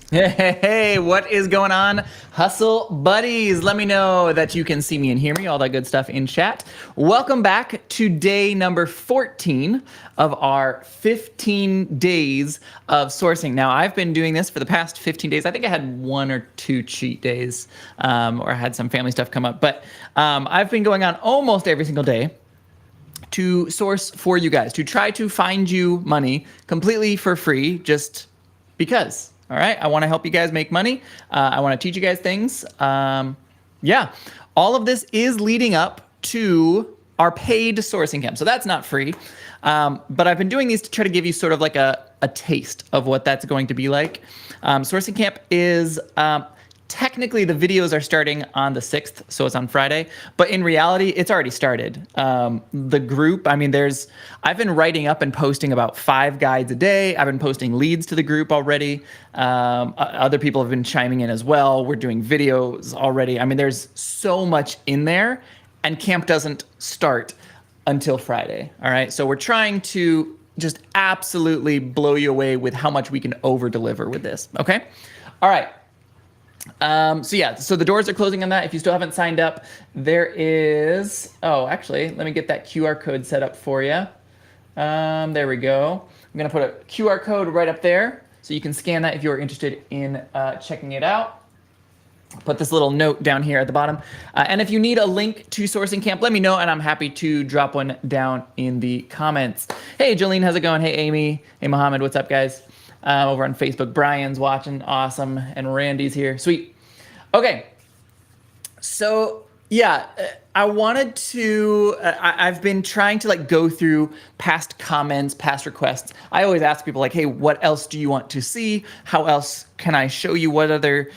Hey, hey, hey, what is going on, Hustle Buddies? Let me know that you can see me and hear me, all that good stuff in chat. Welcome back to day number 14 of our 15 days of sourcing. Now, I've been doing this for the past 15 days. I think I had 1 or 2 cheat days, or I had some family stuff come up, but I've been going on almost every single day to source for you guys, to try to find you money completely for free, just because. All right, I want to help you guys make money. I want to teach you guys things. Yeah, all of this is leading up to our paid sourcing camp. So that's not free, but I've been doing these to try to give you sort of like a taste of what that's going to be like. Sourcing camp is technically the videos are starting on the 6th, so it's on Friday, but in reality, it's already started. The group, I mean, I've been writing up and posting about 5 guides a day. I've been posting leads to the group already. Other people have been chiming in as well. We're doing videos already. I mean, there's so much in there, and camp doesn't start until Friday, all right? So we're trying to just absolutely blow you away with how much we can over deliver with this, okay? All right. So the doors are closing on that. If you still haven't signed up, there is, actually, let me get that QR code set up for you. There we go. I'm going to put a QR code right up there so you can scan that if you're interested in checking it out. Put this little note down here at the bottom. And if you need a link to Sourcing Camp, let me know, and I'm happy to drop one down in the comments. Hey, Jolene, how's it going? Hey, Amy. Hey, Mohammed, what's up, guys? Over on Facebook, Brian's watching, awesome, and Randy's here, sweet. Okay, so yeah, I wanted to, I've been trying to like go through past comments, past requests. I always ask people like, hey, what else do you want to see? How else can I show you? What other,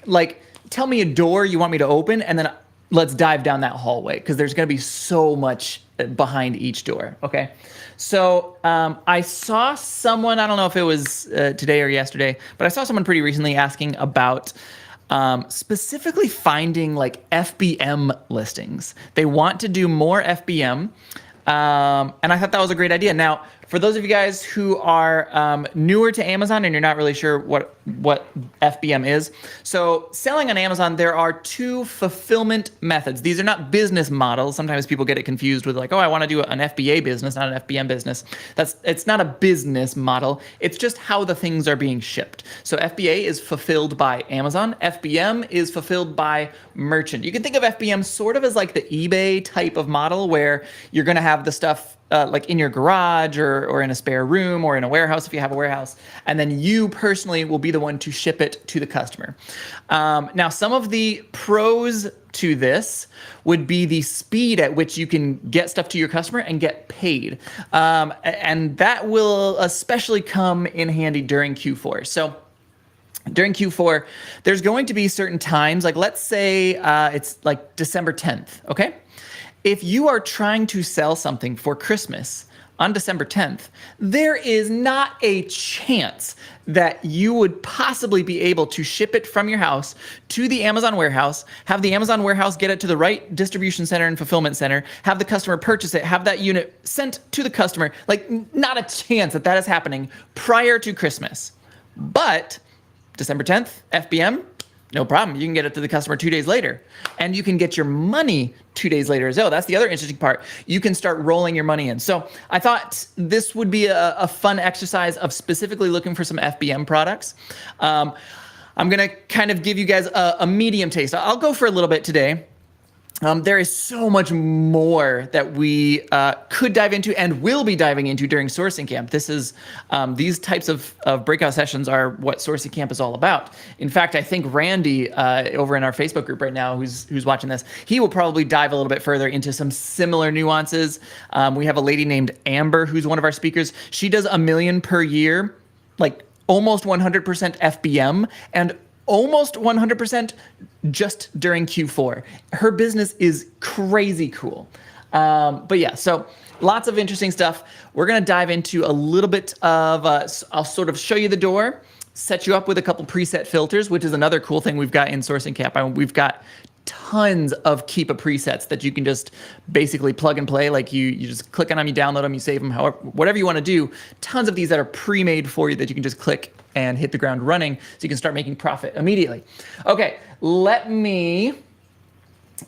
like, tell me a door you want me to open, and then let's dive down that hallway, because there's gonna be so much behind each door, okay? So I saw someone, I don't know if it was today or yesterday, but I saw someone pretty recently asking about specifically finding like FBM listings. They want to do more FBM, and I thought that was a great idea. Now, for those of you guys who are newer to Amazon and you're not really sure what FBM is, so selling on Amazon, there are 2 fulfillment methods. These are not business models. Sometimes people get it confused with like, oh, I want to do an FBA business, not an FBM business. It's not a business model. It's just how the things are being shipped. So FBA is fulfilled by Amazon. FBM is fulfilled by merchant. You can think of FBM sort of as like the eBay type of model, where you're going to have the stuff like in your garage or in a spare room or in a warehouse if you have a warehouse, and then you personally will be the one to ship it to the customer. Now, some of the pros to this would be the speed at which you can get stuff to your customer and get paid. And that will especially come in handy during Q4. So during Q4, there's going to be certain times, like let's say it's like December 10th, okay? If you are trying to sell something for Christmas on December 10th, there is not a chance that you would possibly be able to ship it from your house to the Amazon warehouse, have the Amazon warehouse get it to the right distribution center and fulfillment center, have the customer purchase it, have that unit sent to the customer. Like, not a chance that that is happening prior to Christmas. But December 10th, FBM, no problem. You can get it to the customer 2 days later, and you can get your money 2 days later as well. That's the other interesting part. You can start rolling your money in. So I thought this would be a fun exercise of specifically looking for some FBM products. I'm going to kind of give you guys a medium taste. I'll go for a little bit today. There is so much more that we could dive into and will be diving into during Sourcing Camp. This is these types of breakout sessions are what Sourcing Camp is all about. In fact, I think Randy over in our Facebook group right now, who's watching this, he will probably dive a little bit further into some similar nuances. We have a lady named Amber who's one of our speakers. She does $1 million per year, like almost 100% FBM, and almost 100% just during Q4. Her business is crazy cool. But yeah, so lots of interesting stuff. We're going to dive into a little bit of, I'll sort of show you the door, set you up with a couple preset filters, which is another cool thing we've got in Sourcing Camp. We've got tons of Keepa presets that you can just basically plug and play. Like you just click on them, you download them, you save them, however, whatever you want to do. Tons of these that are pre-made for you that you can just click and hit the ground running so you can start making profit immediately. Okay, let me,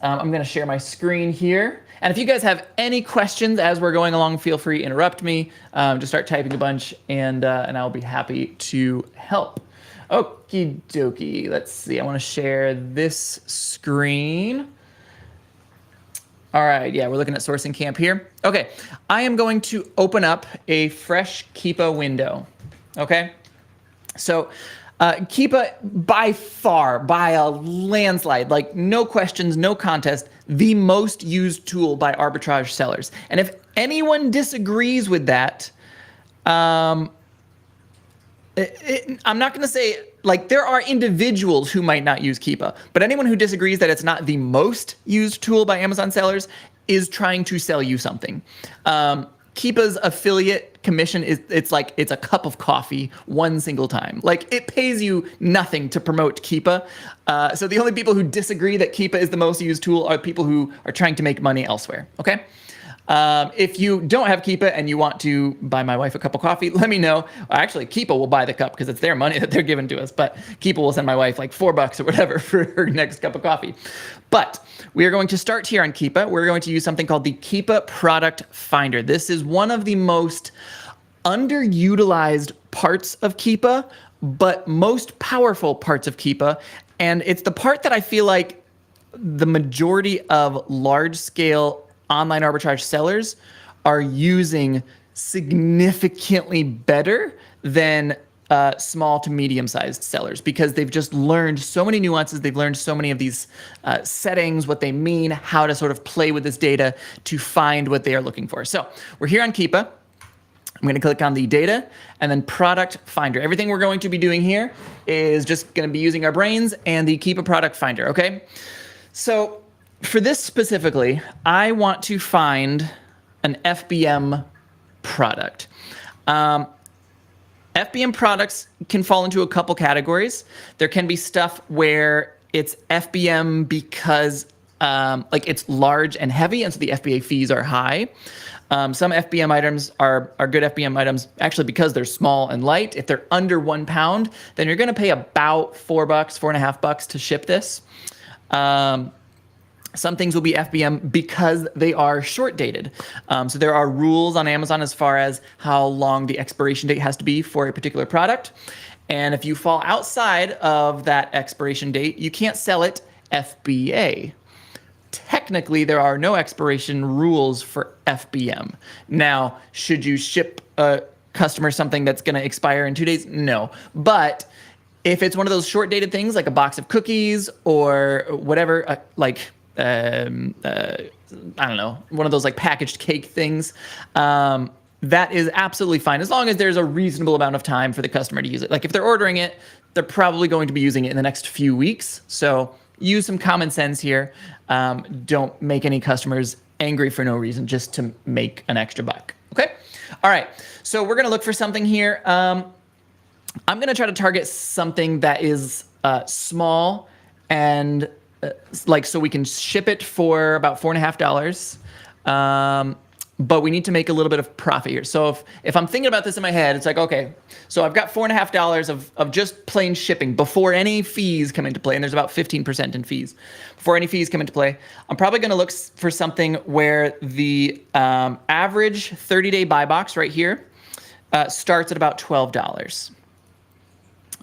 I'm gonna share my screen here. And if you guys have any questions as we're going along, feel free to interrupt me, just start typing a bunch and I'll be happy to help. Okie dokie, let's see, I wanna share this screen. All right, yeah, we're looking at Sourcing Camp here. Okay, I am going to open up a fresh Keepa window, okay? So Keepa, by far, by a landslide, like no questions, no contest, the most used tool by arbitrage sellers. And if anyone disagrees with that, I'm not gonna say, like, there are individuals who might not use Keepa, but anyone who disagrees that it's not the most used tool by Amazon sellers is trying to sell you something. Keepa's affiliate commission it's a cup of coffee one single time. Like, it pays you nothing to promote Keepa. So the only people who disagree that Keepa is the most used tool are people who are trying to make money elsewhere, okay? If you don't have Keepa and you want to buy my wife a cup of coffee, let me know. Actually, Keepa will buy the cup because it's their money that they're giving to us, but Keepa will send my wife like $4 or whatever for her next cup of coffee. But we are going to start here on Keepa. We're going to use something called the Keepa Product Finder. This is one of the most underutilized parts of Keepa, but most powerful parts of Keepa. And it's the part that I feel like the majority of large-scale online arbitrage sellers are using significantly better than small to medium-sized sellers, because they've just learned so many nuances. They've learned so many of these settings, what they mean, how to sort of play with this data to find what they are looking for. So we're here on Keepa. I'm going to click on the data and then product finder. Everything we're going to be doing here is just going to be using our brains and the Keepa product finder, okay? So for this specifically, I want to find an FBM product. FBM products can fall into a couple categories. There can be stuff where it's FBM because like it's large and heavy, and so the FBA fees are high. Some FBM items are good FBM items actually because they're small and light. If they're under 1 pound, then you're gonna pay about $4, $4.50 to ship this. Some things will be FBM because they are short dated. So there are rules on Amazon as far as how long the expiration date has to be for a particular product. And if you fall outside of that expiration date, you can't sell it FBA. Technically, there are no expiration rules for FBM. Now, should you ship a customer something that's going to expire in 2 days? No. But if it's one of those short dated things like a box of cookies or whatever, I don't know, one of those like packaged cake things, that is absolutely fine as long as there's a reasonable amount of time for the customer to use it. Like if they're ordering it, they're probably going to be using it in the next few weeks. So use some common sense here. Don't make any customers angry for no reason just to make an extra buck. Okay. All right. So we're going to look for something here. I'm going to try to target something that is small and like, so we can ship it for about $4.50. But we need to make a little bit of profit here. So if I'm thinking about this in my head, it's like, okay, so I've got $4.50 of just plain shipping before any fees come into play. And there's about 15% in fees before any fees come into play. I'm probably going to look for something where the average 30-day buy box right here starts at about $12.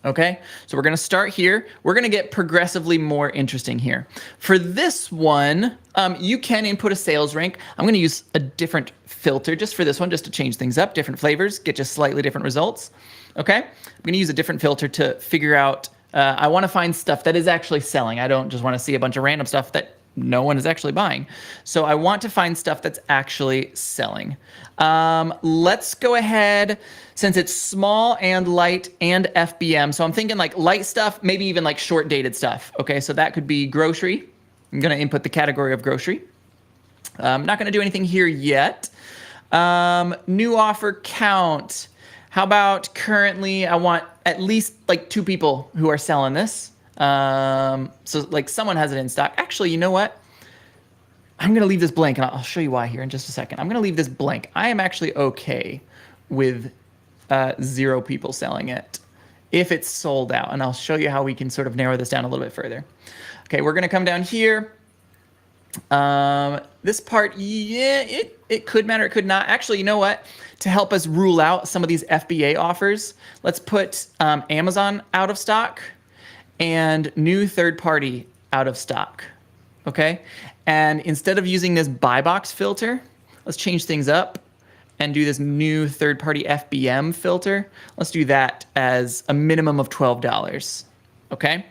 Okay, so we're going to start here. We're going to get progressively more interesting here. For this one, you can input a sales rank. I'm going to use a different filter just for this one, just to change things up. Different flavors, get just slightly different results. Okay, I'm going to use a different filter to figure out, I want to find stuff that is actually selling. I don't just want to see a bunch of random stuff that no one is actually buying. So I want to find stuff that's actually selling. Let's go ahead, since it's small and light and FBM. So I'm thinking like light stuff, maybe even like short dated stuff. Okay, so that could be grocery. I'm going to input the category of grocery. I'm not going to do anything here yet. New offer count. How about currently I want at least like 2 people who are selling this. So like someone has it in stock. Actually, you know what? I'm going to leave this blank, and I'll show you why here in just a second. I'm going to leave this blank. I am actually okay with 0 people selling it. if it's sold out. And I'll show you how we can sort of narrow this down a little bit further. Okay, we're gonna come down here. This part, yeah, it could matter, it could not. Actually, you know what? To help us rule out some of these FBA offers, let's put Amazon out of stock and new third party out of stock, okay? And instead of using this buy box filter, let's change things up and do this new third party FBM filter. Let's do that as a minimum of $12, okay?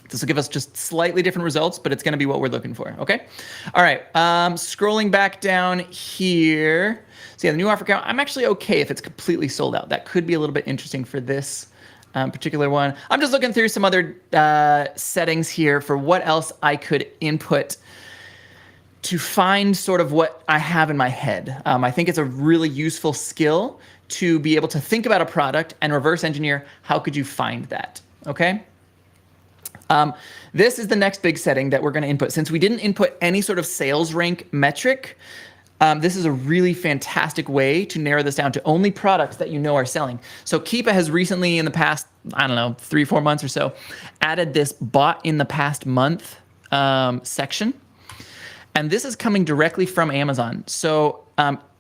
This will give us just slightly different results, but it's gonna be what we're looking for, okay? All right, scrolling back down here. So yeah, the new offer count, I'm actually okay if it's completely sold out. That could be a little bit interesting for this particular one. I'm just looking through some other settings here for what else I could input to find sort of what I have in my head. I think it's a really useful skill to be able to think about a product and reverse engineer how could you find that, okay? This is the next big setting that we're going to input. Since we didn't input any sort of sales rank metric, this is a really fantastic way to narrow this down to only products that you know are selling. So Keepa has recently, in the past, I don't know, 3-4 months or so, added this bought in the past month section. And this is coming directly from Amazon. So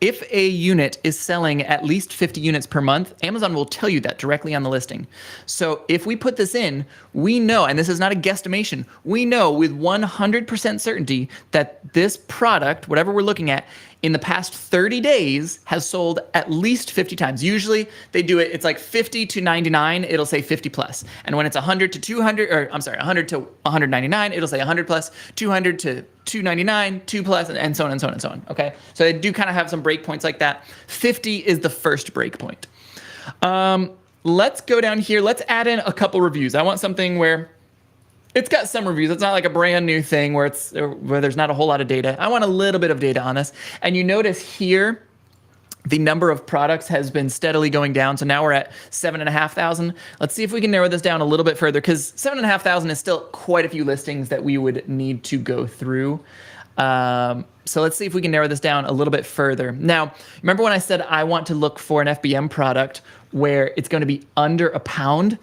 if a unit is selling at least 50 units per month, Amazon will tell you that directly on the listing. So if we put this in, we know, and this is not a guesstimation, we know with 100% certainty that this product, whatever we're looking at, in the past 30 days has sold at least 50 times. Usually they do it, it's like 50 to 99, it'll say 50 plus. And when it's 100 to 200, or I'm sorry, 100 to 199, it'll say 100 plus, 200 to 299, 2 plus, and so on and so on and so on, okay? So they do kind of have some breakpoints like that. 50 is the first breakpoint. Let's go down here, let's add in a couple reviews. I want something where it's got some reviews. It's not like a brand new thing where there's not a whole lot of data. I want a little bit of data on this. And you notice here, the number of products has been steadily going down. So now we're at 7,500. Let's see if we can narrow this down a little bit further, because 7,500 is still quite a few listings that we would need to go through. So let's see if we can narrow this down a little bit further. Now, remember when I said I want to look for an FBM product where it's going to be under £1?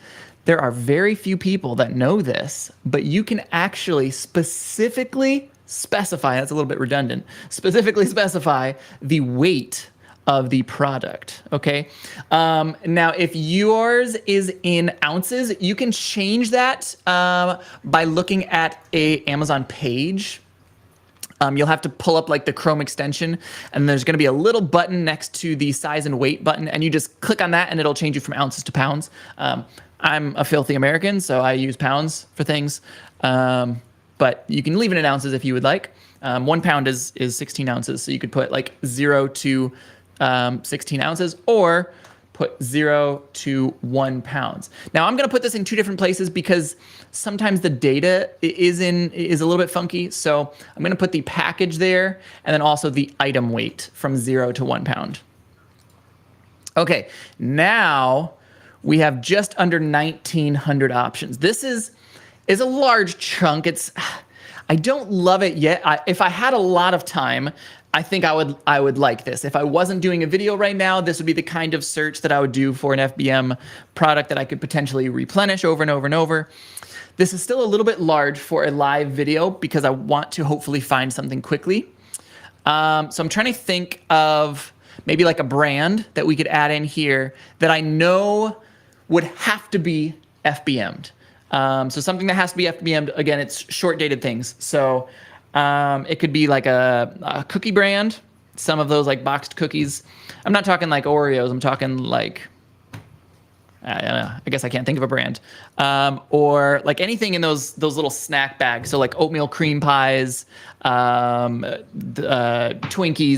There are very few people that know this, but you can actually specifically specify, that's a little bit redundant, specifically specify the weight of the product, okay? Now, if yours is in ounces, you can change that by looking at a Amazon page. You'll have to pull up like the Chrome extension, and there's gonna be a little button next to the size and weight button, and you just click on that and it'll change you from ounces to pounds. I'm a filthy American, so I use pounds for things, but you can leave it in ounces if you would like. 1 pound is 16 ounces, so you could put like 0 to 16 ounces, or put 0 to 1 pounds. Now I'm gonna put this in 2 different places because sometimes the data is a little bit funky. So I'm gonna put the package there and then also the item weight from 0 to 1 pound. Okay, now we have just under 1,900 options. This is a large chunk. I don't love it yet. If I had a lot of time, I think I would like this. If I wasn't doing a video right now, this would be the kind of search that I would do for an FBM product that I could potentially replenish over and over and over. This is still a little bit large for a live video because I want to hopefully find something quickly. So I'm trying to think of maybe like a brand that we could add in here that I know would have to be FBM'd. So something that has to be FBM'd, again, it's short dated things. So it could be like a cookie brand, some of those like boxed cookies. I'm not talking like Oreos, I'm talking like, I guess I can't think of a brand. Or like anything in those little snack bags. So like oatmeal cream pies, Twinkies,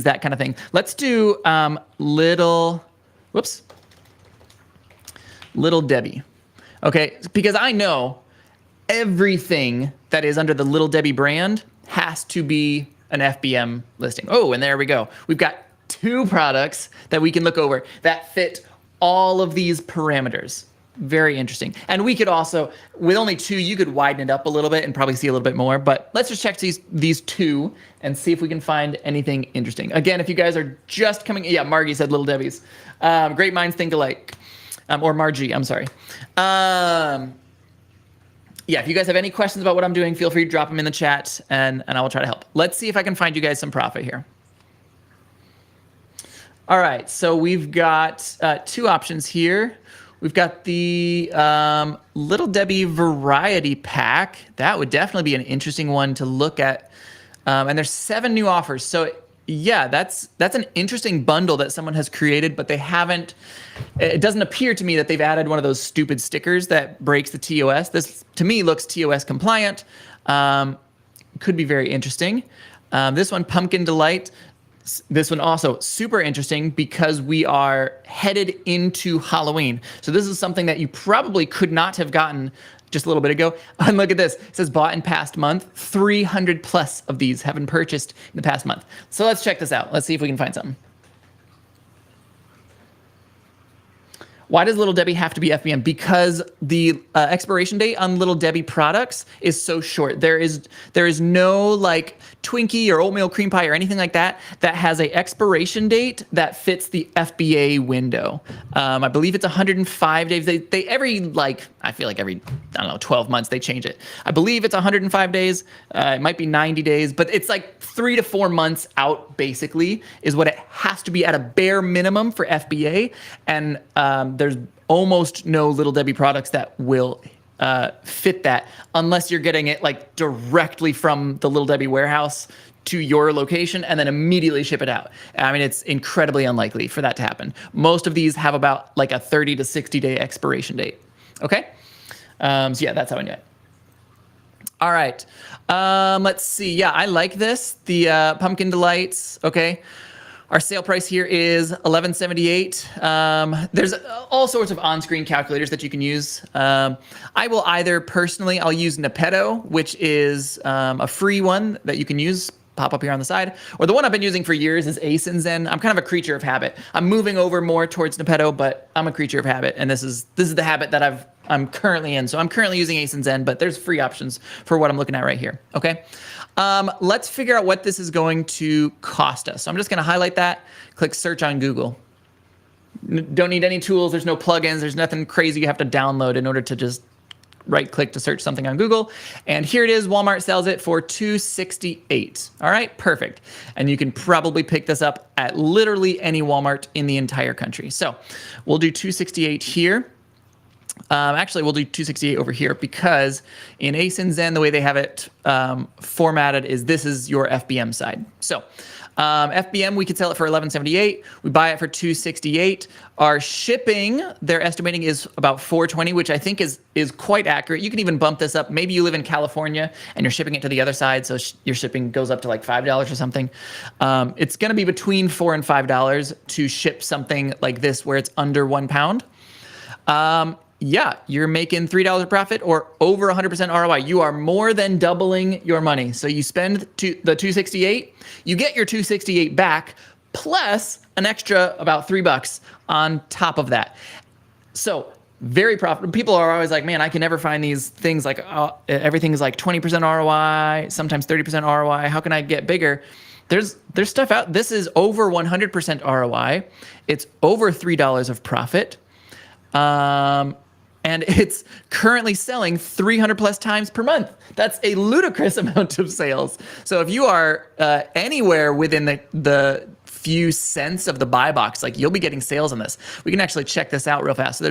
that kind of thing. Let's do Little Debbie. Okay, because I know everything that is under the Little Debbie brand has to be an FBM listing. Oh, and there we go. We've got 2 products that we can look over that fit all of these parameters. Very interesting. And we could also, with only 2, you could widen it up a little bit and probably see a little bit more, but let's just check these 2 and see if we can find anything interesting. Again, if you guys are just coming, yeah, Margie said Little Debbie's. Great minds think alike. Or Margie, I'm sorry. Yeah, if you guys have any questions about what I'm doing, feel free to drop them in the chat, and I will try to help. Let's see if I can find you guys some profit here. All right, so we've got two options here. We've got the Little Debbie Variety Pack. That would definitely be an interesting one to look at. And there's 7 new offers. So yeah, that's an interesting bundle that someone has created, but they haven't, it doesn't appear to me that they've added one of those stupid stickers that breaks the TOS. This, to me, looks TOS compliant. Could be very interesting. This one, Pumpkin Delight. This one also super interesting because we are headed into Halloween. So this is something that you probably could not have gotten just a little bit ago. And look at this. It says bought in past month. 300 plus of these have been purchased in the past month. So let's check this out. Let's see if we can find something. Why does Little Debbie have to be FBM? Because the expiration date on Little Debbie products is so short. There is no like Twinkie or oatmeal cream pie or anything like that that has a expiration date that fits the FBA window. I believe it's 105 days. They every like, I feel like every, I don't know, 12 months they change it. I believe it's 105 days. It might be 90 days, but it's like 3 to 4 months out basically is what it has to be at a bare minimum for FBA. And there's almost no Little Debbie products that will fit that unless you're getting it like directly from the Little Debbie warehouse to your location and then immediately ship it out. I mean, it's incredibly unlikely for that to happen. Most of these have about like a 30 to 60 day expiration date. Okay. So yeah, that's how I knew it. All right. Let's see. Yeah, I like this. The Pumpkin Delights. Okay. Our sale price here is $11.78. There's all sorts of on-screen calculators that you can use. I will either personally, I'll use Nepeto, which is a free one that you can use, pop up here on the side. Or the one I've been using for years is Asenzen. I'm kind of a creature of habit. I'm moving over more towards Nepeto, but I'm a creature of habit, and this is the habit that I'm currently in. So I'm currently using Asenzen, but there's free options for what I'm looking at right here. Okay. Let's figure out what this is going to cost us. So I'm just going to highlight that, click search on Google. Don't need any tools. There's no plugins. There's nothing crazy you have to download in order to just right click to search something on Google. And here it is. Walmart sells it for $268. All right, perfect. And you can probably pick this up at literally any Walmart in the entire country. So we'll do $268 here. Actually, we'll do $268 over here because in Asenzen, the way they have it formatted is this is your FBM side. So FBM, we could sell it for $11.78. We buy it for $268. Our shipping, they're estimating is about $4.20, which I think is quite accurate. You can even bump this up. Maybe you live in California and you're shipping it to the other side, so your shipping goes up to like $5 or something. It's going to be between $4 and $5 to ship something like this where it's under 1 pound. Yeah, you're making $3 profit or over 100% ROI. You are more than doubling your money. So you spend the $268, you get your $268 back plus an extra about $3 on top of that. So very profitable. People are always like, man, I can never find these things like everything is like 20% ROI, sometimes 30% ROI. How can I get bigger? There's stuff out. This is over 100% ROI. It's over $3 of profit. And it's currently selling 300 plus times per month. That's a ludicrous amount of sales. So if you are anywhere within the few cents of the buy box, like you'll be getting sales on this. We can actually check this out real fast. So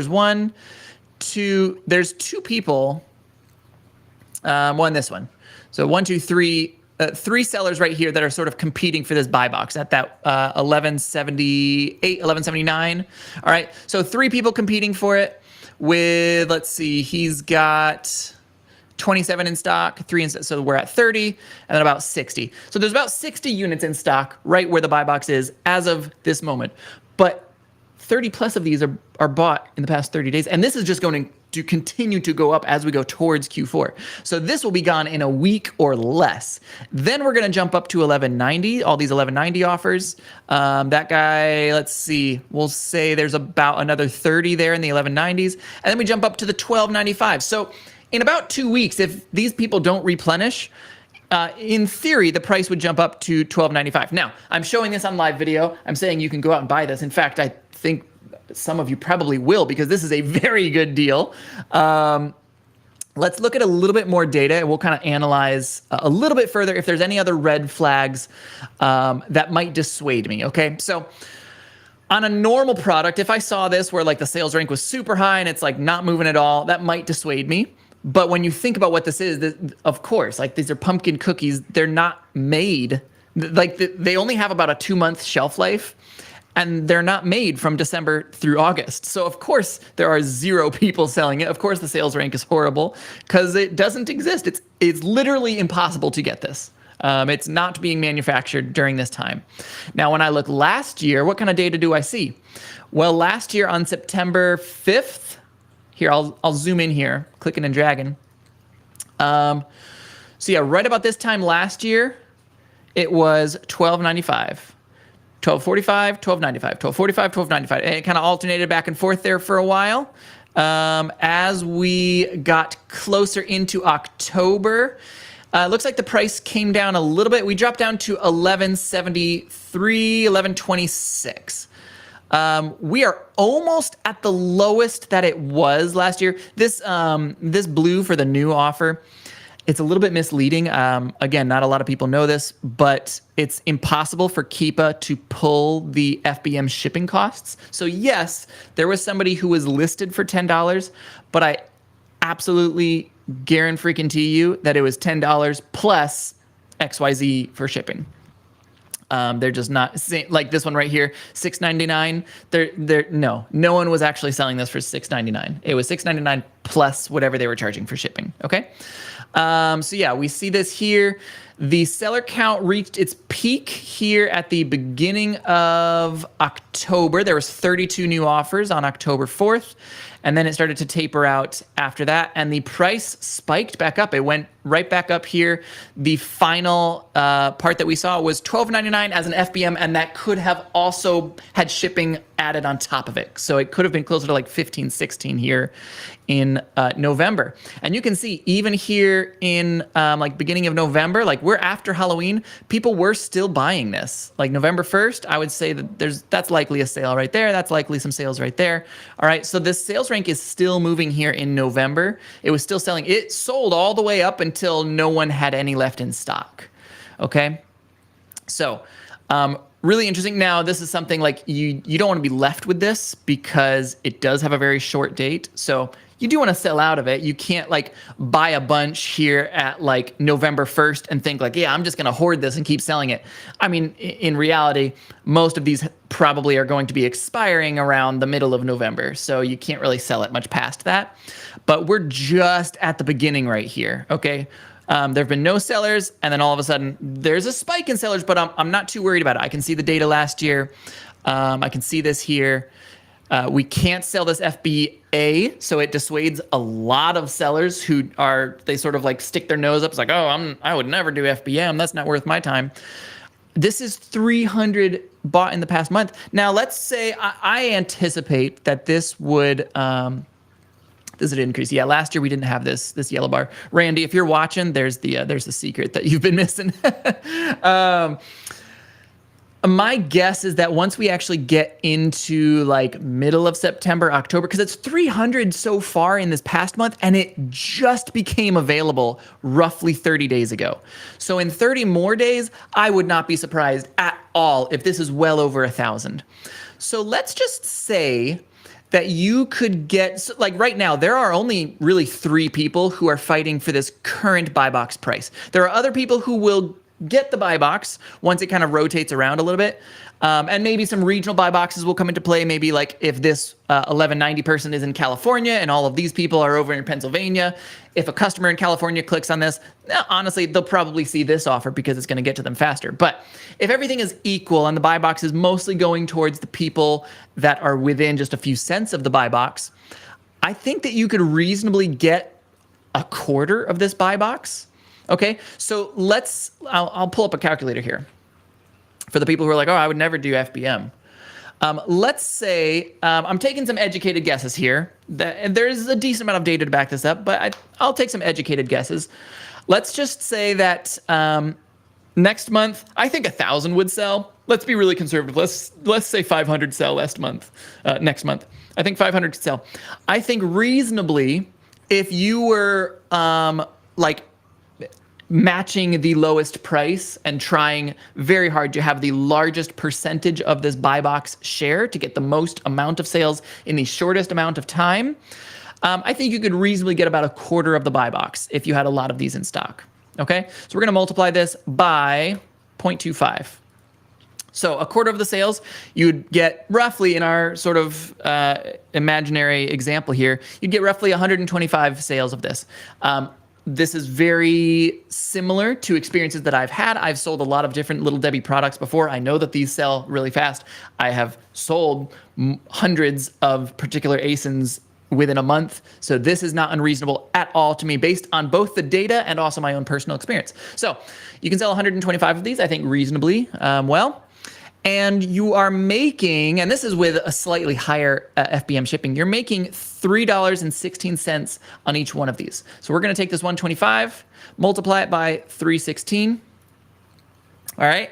there's two people, this one. So 1, 2, 3, 3 sellers right here that are sort of competing for this buy box at that 1178, 1179. All right, so 3 people competing for it with, let's see, he's got 27 in stock, 3 in stock, so we're at 30, and then about 60. So there's about 60 units in stock right where the buy box is as of this moment. But 30 plus of these are bought in the past 30 days, and this is just going to continue to go up as we go towards Q4. So this will be gone in a week or less. Then we're going to jump up to 1190, all these 1190 offers. That guy, let's see, we'll say there's about another 30 there in the 1190s, and then we jump up to the 1295. So in about 2 weeks, if these people don't replenish, in theory, the price would jump up to $12.95. Now, I'm showing this on live video. I'm saying you can go out and buy this. In fact, I think some of you probably will, because this is a very good deal. Let's look at a little bit more data, and we'll kind of analyze a little bit further if there's any other red flags that might dissuade me, okay? So on a normal product, if I saw this where like the sales rank was super high and it's like not moving at all, that might dissuade me. But when you think about what this is, of course, like these are pumpkin cookies. They're not made, like they only have about a 2-month shelf life, and they're not made from December through August. So of course there are 0 people selling it. Of course the sales rank is horrible because it doesn't exist. It's literally impossible to get this. It's not being manufactured during this time. Now, when I look last year, what kind of data do I see? Well, last year on September 5th, here, I'll zoom in here, clicking and dragging. So yeah, right about this time last year, it was $12.95. $12.45, $12.95, $12.45, $12.95. And it kind of alternated back and forth there for a while. As we got closer into October, looks like the price came down a little bit. We dropped down to $11.73, $11.26. We are almost at the lowest that it was last year. This blue for the new offer, it's a little bit misleading. Again, not a lot of people know this, but it's impossible for Keepa to pull the FBM shipping costs. So yes, there was somebody who was listed for $10, but I absolutely guarantee you that it was $10 plus XYZ for shipping. They're just not like this one right here, $6.99. No one was actually selling this for $6.99. It was $6.99 plus whatever they were charging for shipping. Okay. So yeah, we see this here. The seller count reached its peak here at the beginning of October. There was 32 new offers on October 4th. And then it started to taper out after that, and the price spiked back up. It went right back up here. The final part that we saw was $12.99 as an FBM, and that could have also had shipping added on top of it. So it could have been closer to like 15, 16 here in November. And you can see even here in like beginning of November, like we're after Halloween, people were still buying this. Like November 1st, I would say that that's likely a sale right there. That's likely some sales right there. All right, so this sales rank is still moving here in November. It was still selling. It sold all the way up until no one had any left in stock. Okay, so really interesting. Now, this is something like you don't want to be left with this because it does have a very short date. So you do want to sell out of it. You can't like buy a bunch here at like November 1st and think like, yeah, I'm just going to hoard this and keep selling it. I mean, in reality, most of these probably are going to be expiring around the middle of November. So you can't really sell it much past that. But we're just at the beginning right here. Okay. There have been no sellers, and then all of a sudden there's a spike in sellers, but I'm not too worried about it. I can see the data last year. I can see this here. We can't sell this FBA, so it dissuades a lot of sellers who they sort of like stick their nose up. It's like, oh, I would never do FBM. That's not worth my time. This is 300 bought in the past month. Now, let's say I anticipate that this would increase. Yeah, last year we didn't have this yellow bar. Randy, if you're watching, there's the secret that you've been missing. My guess is that once we actually get into like middle of September, October, because it's 300 so far in this past month, and it just became available roughly 30 days ago. So in 30 more days, I would not be surprised at all if this is well over 1,000. So let's just say that you could get, like right now, there are only really 3 people who are fighting for this current buy box price. There are other people who will get the buy box once it kind of rotates around a little bit. And maybe some regional buy boxes will come into play. Maybe like if this 1190 person is in California and all of these people are over in Pennsylvania, if a customer in California clicks on this, honestly, they'll probably see this offer because it's going to get to them faster. But if everything is equal and the buy box is mostly going towards the people that are within just a few cents of the buy box, I think that you could reasonably get a quarter of this buy box. Okay, so I'll pull up a calculator here for the people who are like, oh, I would never do FBM. Let's say, I'm taking some educated guesses here. There's a decent amount of data to back this up, but I'll take some educated guesses. Let's just say that Next month, I think 1,000 would sell. Let's be really conservative. Let's say 500 sell next month. I think 500 could sell. I think reasonably, if you were like matching the lowest price and trying very hard to have the largest percentage of this buy box share to get the most amount of sales in the shortest amount of time, I think you could reasonably get about a quarter of the buy box if you had a lot of these in stock. Okay, so we're going to multiply this by 0.25. So a quarter of the sales, you'd get roughly, in our sort of imaginary example here, you'd get roughly 125 sales of this. This is very similar to experiences that I've had. I've sold a lot of different Little Debbie products before. I know that these sell really fast. I have sold hundreds of particular ASINs within a month. So this is not unreasonable at all to me based on both the data and also my own personal experience. So you can sell 125 of these, I think, reasonably well. And you are making, and this is with a slightly higher FBM shipping, you're making $3.16 on each one of these. So we're going to take this 125, multiply it by 316. All right.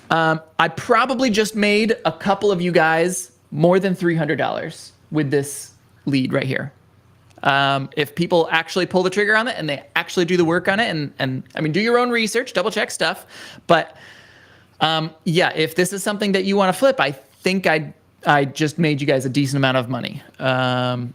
I probably just made a couple of you guys more than $300 with this lead right here. If people actually pull the trigger on it and they actually do the work on it, and I mean, do your own research, double check stuff. But yeah, if this is something that you want to flip, I think I just made you guys a decent amount of money. And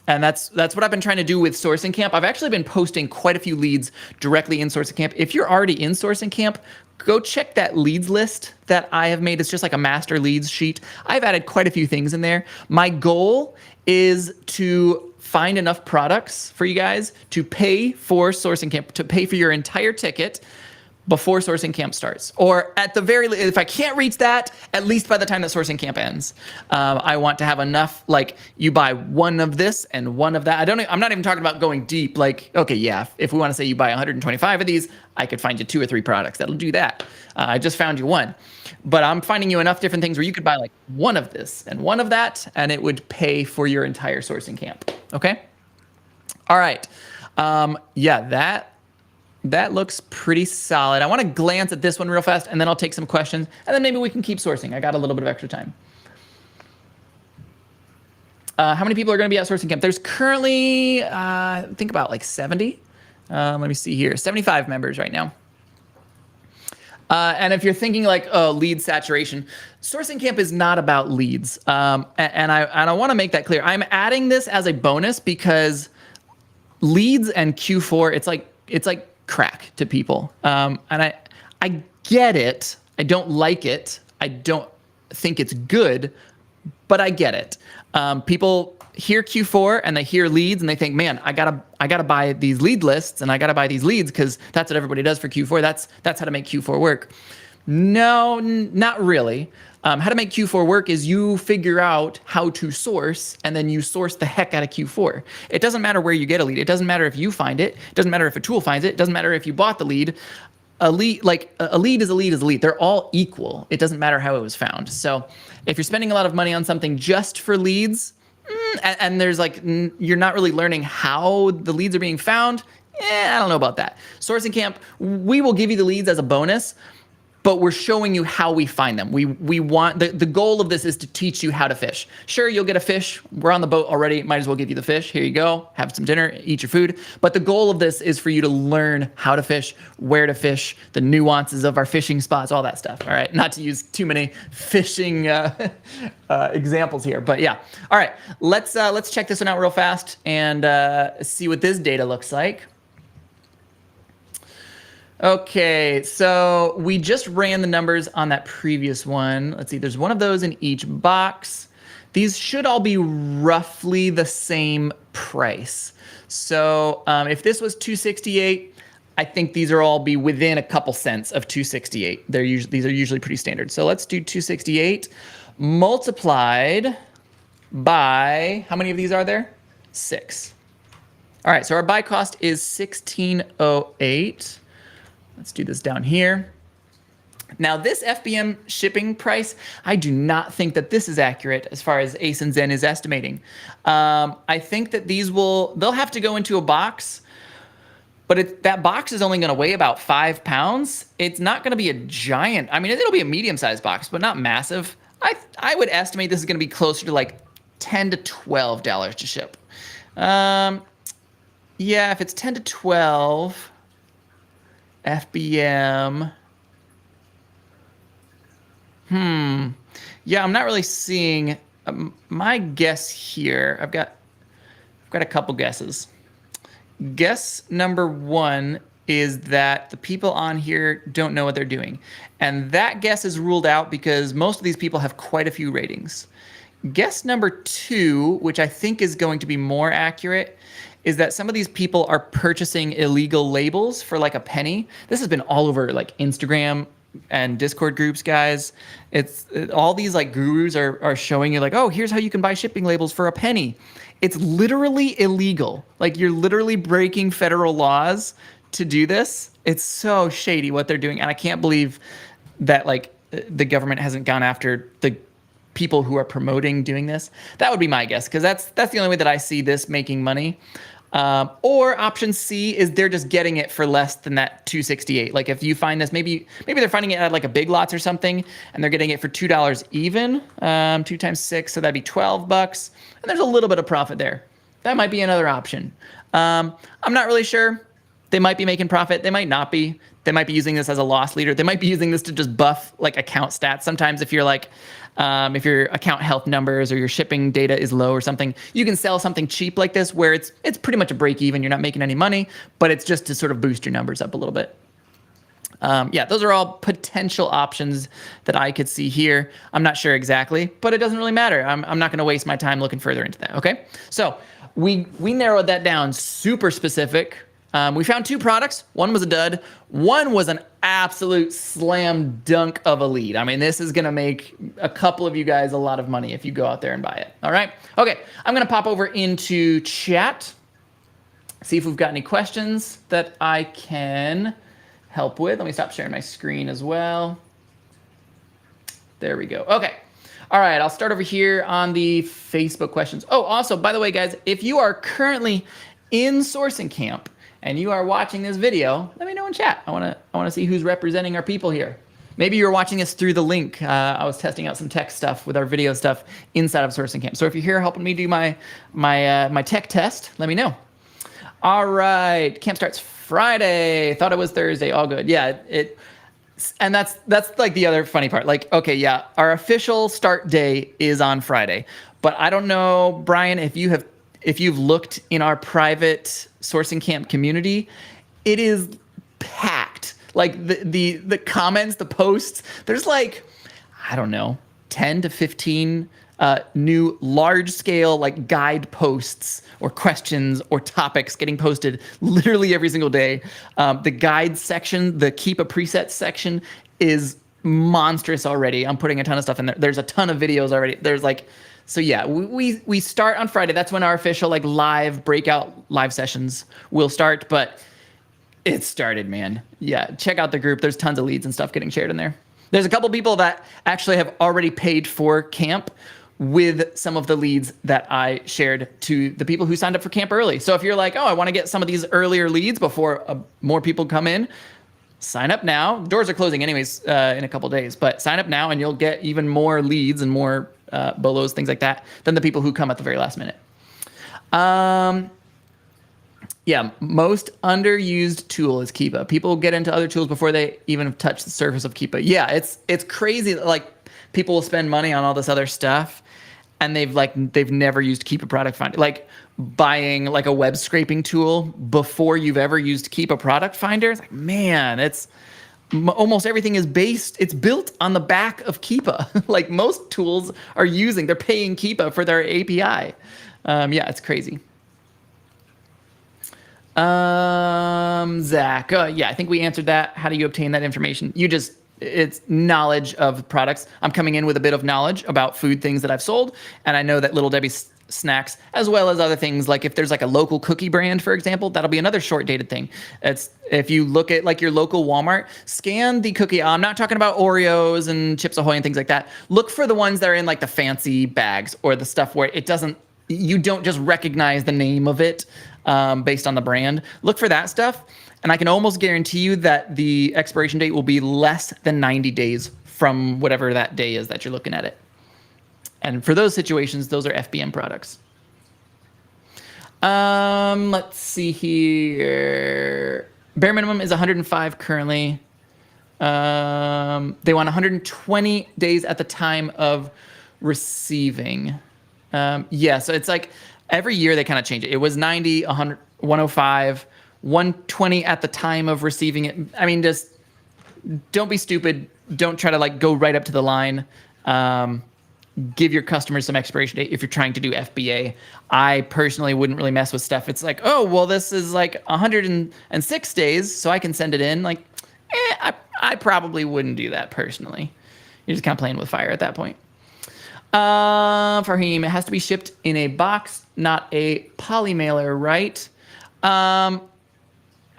that's what I've been trying to do with Sourcing Camp. I've actually been posting quite a few leads directly in Sourcing Camp. If you're already in Sourcing Camp, go check that leads list that I have made. It's just like a master leads sheet. I've added quite a few things in there. My goal is to find enough products for you guys to pay for Sourcing Camp, to pay for your entire ticket before Sourcing Camp starts. Or at the very least, if I can't reach that, at least by the time that Sourcing Camp ends. I want to have enough, like, you buy one of this and one of that. I'm not even talking about going deep. Like, okay, yeah, if we want to say you buy 125 of these, I could find you 2 or 3 products that'll do that. I just found you one. But I'm finding you enough different things where you could buy like one of this and one of that, and it would pay for your entire Sourcing Camp. Okay? All right. Yeah, that looks pretty solid. I want to glance at this one real fast, and then I'll take some questions, and then maybe we can keep sourcing. I got a little bit of extra time. How many people are going to be at Sourcing Camp? There's currently, I think about like 70. Let me see here, 75 members right now. And if you're thinking like, oh, lead saturation, Sourcing Camp is not about leads. And I want to make that clear. I'm adding this as a bonus because leads and Q4, it's like crack to people. And I get it. I don't like it. I don't think it's good, but I get it. People hear Q4 and they hear leads and they think, man, I gotta buy these lead lists and I gotta buy these leads because that's what everybody does for Q4. That's how to make Q4 work. No, not really. How to make Q4 work is you figure out how to source and then you source the heck out of Q4. It doesn't matter where you get a lead. It doesn't matter if you find it. It doesn't matter if a tool finds it. It doesn't matter if you bought the lead. A lead is a lead. They're all equal. It doesn't matter how it was found. So if you're spending a lot of money on something just for leads, and there's like, you're not really learning how the leads are being found, I don't know about that. Sourcing Camp, we will give you the leads as a bonus, but we're showing you how we find them. We want, the goal of this is to teach you how to fish. Sure, you'll get a fish. We're on the boat already. Might as well give you the fish. Here you go. Have some dinner, eat your food. But the goal of this is for you to learn how to fish, where to fish, the nuances of our fishing spots, all that stuff. All right. Not to use too many fishing examples here, but yeah. All right. Let's check this one out real fast and see what this data looks like. Okay, so we just ran the numbers on that previous one. Let's see, there's one of those in each box. These should all be roughly the same price. So if this was $268, I think these are all be within a couple cents of $268. These are usually pretty standard. So let's do $268 multiplied by, how many of these are there? 6. All right, so our buy cost is $16.08. Let's do this down here. Now this FBM shipping price, I do not think that this is accurate as far as Ace and Zen is estimating. I think that they'll have to go into a box, but that box is only going to weigh about 5 pounds. It's not going to be a giant. I mean, it'll be a medium-sized box, but not massive. I would estimate this is going to be closer to like $10 to $12 to ship. Yeah, if it's 10 to 12 FBM. Yeah, I'm not really seeing my guess here. I've got a couple guesses. Guess number one is that the people on here don't know what they're doing. And that guess is ruled out because most of these people have quite a few ratings. Guess number two, which I think is going to be more accurate, is that some of these people are purchasing illegal labels for like a penny. This has been all over like Instagram and Discord groups, guys. All these like gurus are showing you like, oh, here's how you can buy shipping labels for a penny. It's literally illegal. Like, you're literally breaking federal laws to do this. It's so shady what they're doing. And I can't believe that like the government hasn't gone after the people who are promoting doing this. That would be my guess, because that's the only way that I see this making money. Or option C is they're just getting it for less than that $2.68. Like, if you find this, maybe they're finding it at like a Big Lots or something, and they're getting it for $2 even. 2 times 6, so that'd be $12. And there's a little bit of profit there. That might be another option. I'm not really sure. They might be making profit. They might not be. They might be using this as a loss leader. They might be using this to just buff like account stats. Sometimes if you're like, if your account health numbers or your shipping data is low or something, you can sell something cheap like this where it's pretty much a break even. You're not making any money, but it's just to sort of boost your numbers up a little bit. Yeah, those are all potential options that I could see here. I'm not sure exactly, but it doesn't really matter. I'm not going to waste my time looking further into that. Okay, so we narrowed that down super specific. We found 2 products. One was a dud. One was an absolute slam dunk of a lead. I mean, this is going to make a couple of you guys a lot of money if you go out there and buy it. All right. Okay. I'm going to pop over into chat, see if we've got any questions that I can help with. Let me stop sharing my screen as well. There we go. Okay. All right. I'll start over here on the Facebook questions. Oh, also, by the way, guys, if you are currently in sourcing camp and you are watching this video, let me know in chat. I want to see who's representing our people here. Maybe you're watching this through the link. I was testing out some tech stuff with our video stuff inside of sourcing camp. So if you're here helping me do my tech test, let me know. All right, camp starts Friday. Thought it was Thursday. All good. Yeah, and that's like the other funny part. Like, okay, yeah, our official start day is on Friday, but I don't know, Brian, if you've looked in our private sourcing camp community, it is packed. Like the comments, the posts, there's like, I don't know, 10 to 15 new large scale like guide posts or questions or topics getting posted literally every single day. The guide section, the Keepa presets section is monstrous already. I'm putting a ton of stuff in there. There's a ton of videos already. There's like, so yeah, we start on Friday. That's when our official like live breakout live sessions will start, but it started, man. Yeah, check out the group. There's tons of leads and stuff getting shared in there. There's a couple people that actually have already paid for camp with some of the leads that I shared to the people who signed up for camp early. So if you're like, oh, I want to get some of these earlier leads before more people come in, sign up now. Doors are closing anyways in a couple days, but sign up now and you'll get even more leads and more bolos, things like that, than the people who come at the very last minute. Yeah, most underused tool is Keepa. People get into other tools before they even touch the surface of Keepa. Yeah, it's crazy that like people will spend money on all this other stuff and they've never used Keepa Product Finder. Like buying like a web scraping tool before you've ever used Keepa Product Finder. It's like, man, almost everything is it's built on the back of Keepa. Like most tools they're paying Keepa for their API. Yeah, it's crazy. Zach, yeah, I think we answered that. How do you obtain that information? It's knowledge of products. I'm coming in with a bit of knowledge about food things that I've sold. And I know that Little Debbie's snacks, as well as other things, like if there's like a local cookie brand, for example, that'll be another short dated thing. If you look at like your local Walmart, scan the cookie. I'm not talking about Oreos and Chips Ahoy and things like that. Look for the ones that are in like the fancy bags or the stuff where it doesn't, you don't just recognize the name of it based on the brand. Look for that stuff. And I can almost guarantee you that the expiration date will be less than 90 days from whatever that day is that you're looking at it. And for those situations, those are FBM products. Let's see here. Bare minimum is 105 currently. They want 120 days at the time of receiving. Yeah, so it's like every year they kind of change it. It was 90, 100, 105, 120 at the time of receiving it. I mean, just don't be stupid. Don't try to like go right up to the line. Give your customers some expiration date if you're trying to do FBA. I personally wouldn't really mess with stuff. It's like, oh, well, this is like 106 days, so I can send it in. Like, I probably wouldn't do that personally. You're just kind of playing with fire at that point. Farhim, it has to be shipped in a box, not a poly mailer, right? I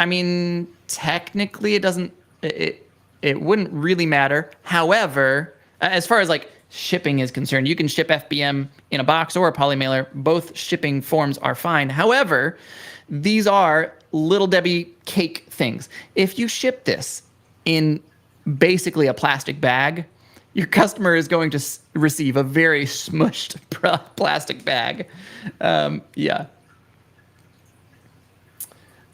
mean, technically, it doesn't. It wouldn't really matter. However, as far as like shipping is concerned, you can ship FBM in a box or a poly mailer. Both shipping forms are fine. However, these are Little Debbie cake things. If you ship this in basically a plastic bag, your customer is going to receive a very smushed plastic bag. Yeah.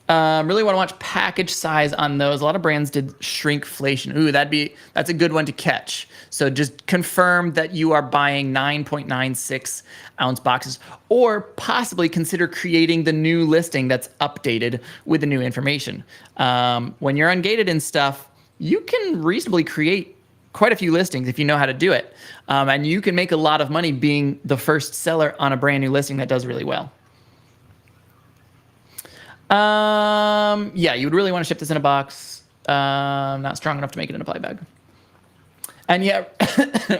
Really want to watch package size on those. A lot of brands did shrinkflation. Ooh, that's a good one to catch. So just confirm that you are buying 9.96 ounce boxes, or possibly consider creating the new listing that's updated with the new information. When you're ungated and stuff, you can reasonably create quite a few listings if you know how to do it. And you can make a lot of money being the first seller on a brand new listing that does really well. Yeah, you would really want to ship this in a box. Not strong enough to make it in a poly bag. And yeah,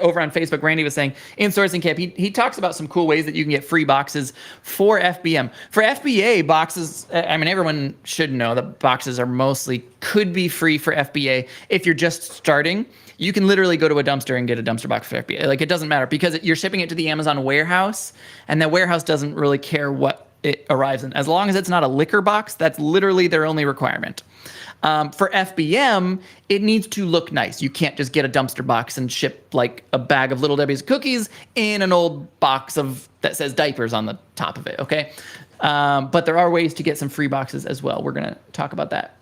over on Facebook, Randy was saying in Sourcing Camp, he talks about some cool ways that you can get free boxes for FBM. For FBA boxes, I mean, everyone should know that boxes are mostly could be free for FBA. If you're just starting, you can literally go to a dumpster and get a dumpster box for FBA. Like, it doesn't matter because you're shipping it to the Amazon warehouse, and that warehouse doesn't really care what it arrives in. As long as it's not a liquor box, that's literally their only requirement. For FBM, it needs to look nice. You can't just get a dumpster box and ship like a bag of Little Debbie's cookies in an old box that says diapers on the top of it, okay? But there are ways to get some free boxes as well. We're gonna talk about that.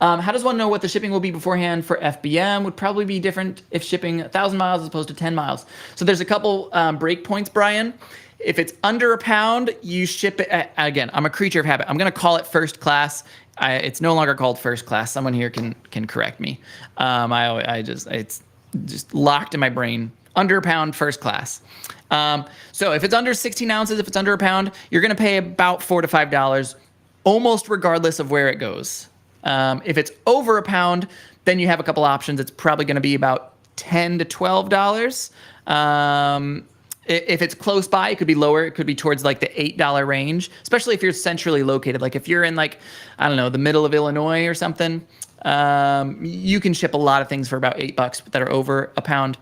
How does one know what the shipping will be beforehand for FBM? Would probably be different if shipping 1,000 miles as opposed to 10 miles. So there's a couple break points, Brian. If it's under a pound, you ship it. Again, I'm a creature of habit. I'm going to call it first class. It's no longer called first class. Someone here can correct me. It's just locked in my brain. Under a pound, first class. So if it's under 16 ounces, if it's under a pound, you're going to pay about $4 to $5, almost regardless of where it goes. If it's over a pound, then you have a couple options. It's probably going to be about $10 to $12. If it's close by, it could be lower. It could be towards like the $8 range, especially if you're centrally located. Like if you're in like, I don't know, the middle of Illinois or something, you can ship a lot of things for about $8 that are over a pound.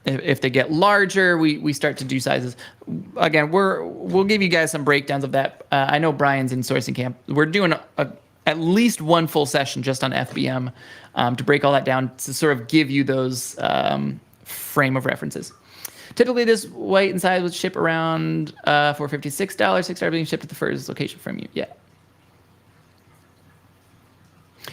If they get larger, we start to do sizes. Again, we'll give you guys some breakdowns of that. I know Brian's in Sourcing Camp. We're doing at least one full session just on FBM to break all that down to sort of give you those frame of references. Typically, this weight and size would ship around $4.56. $6 being shipped to the furthest location from you. Yeah.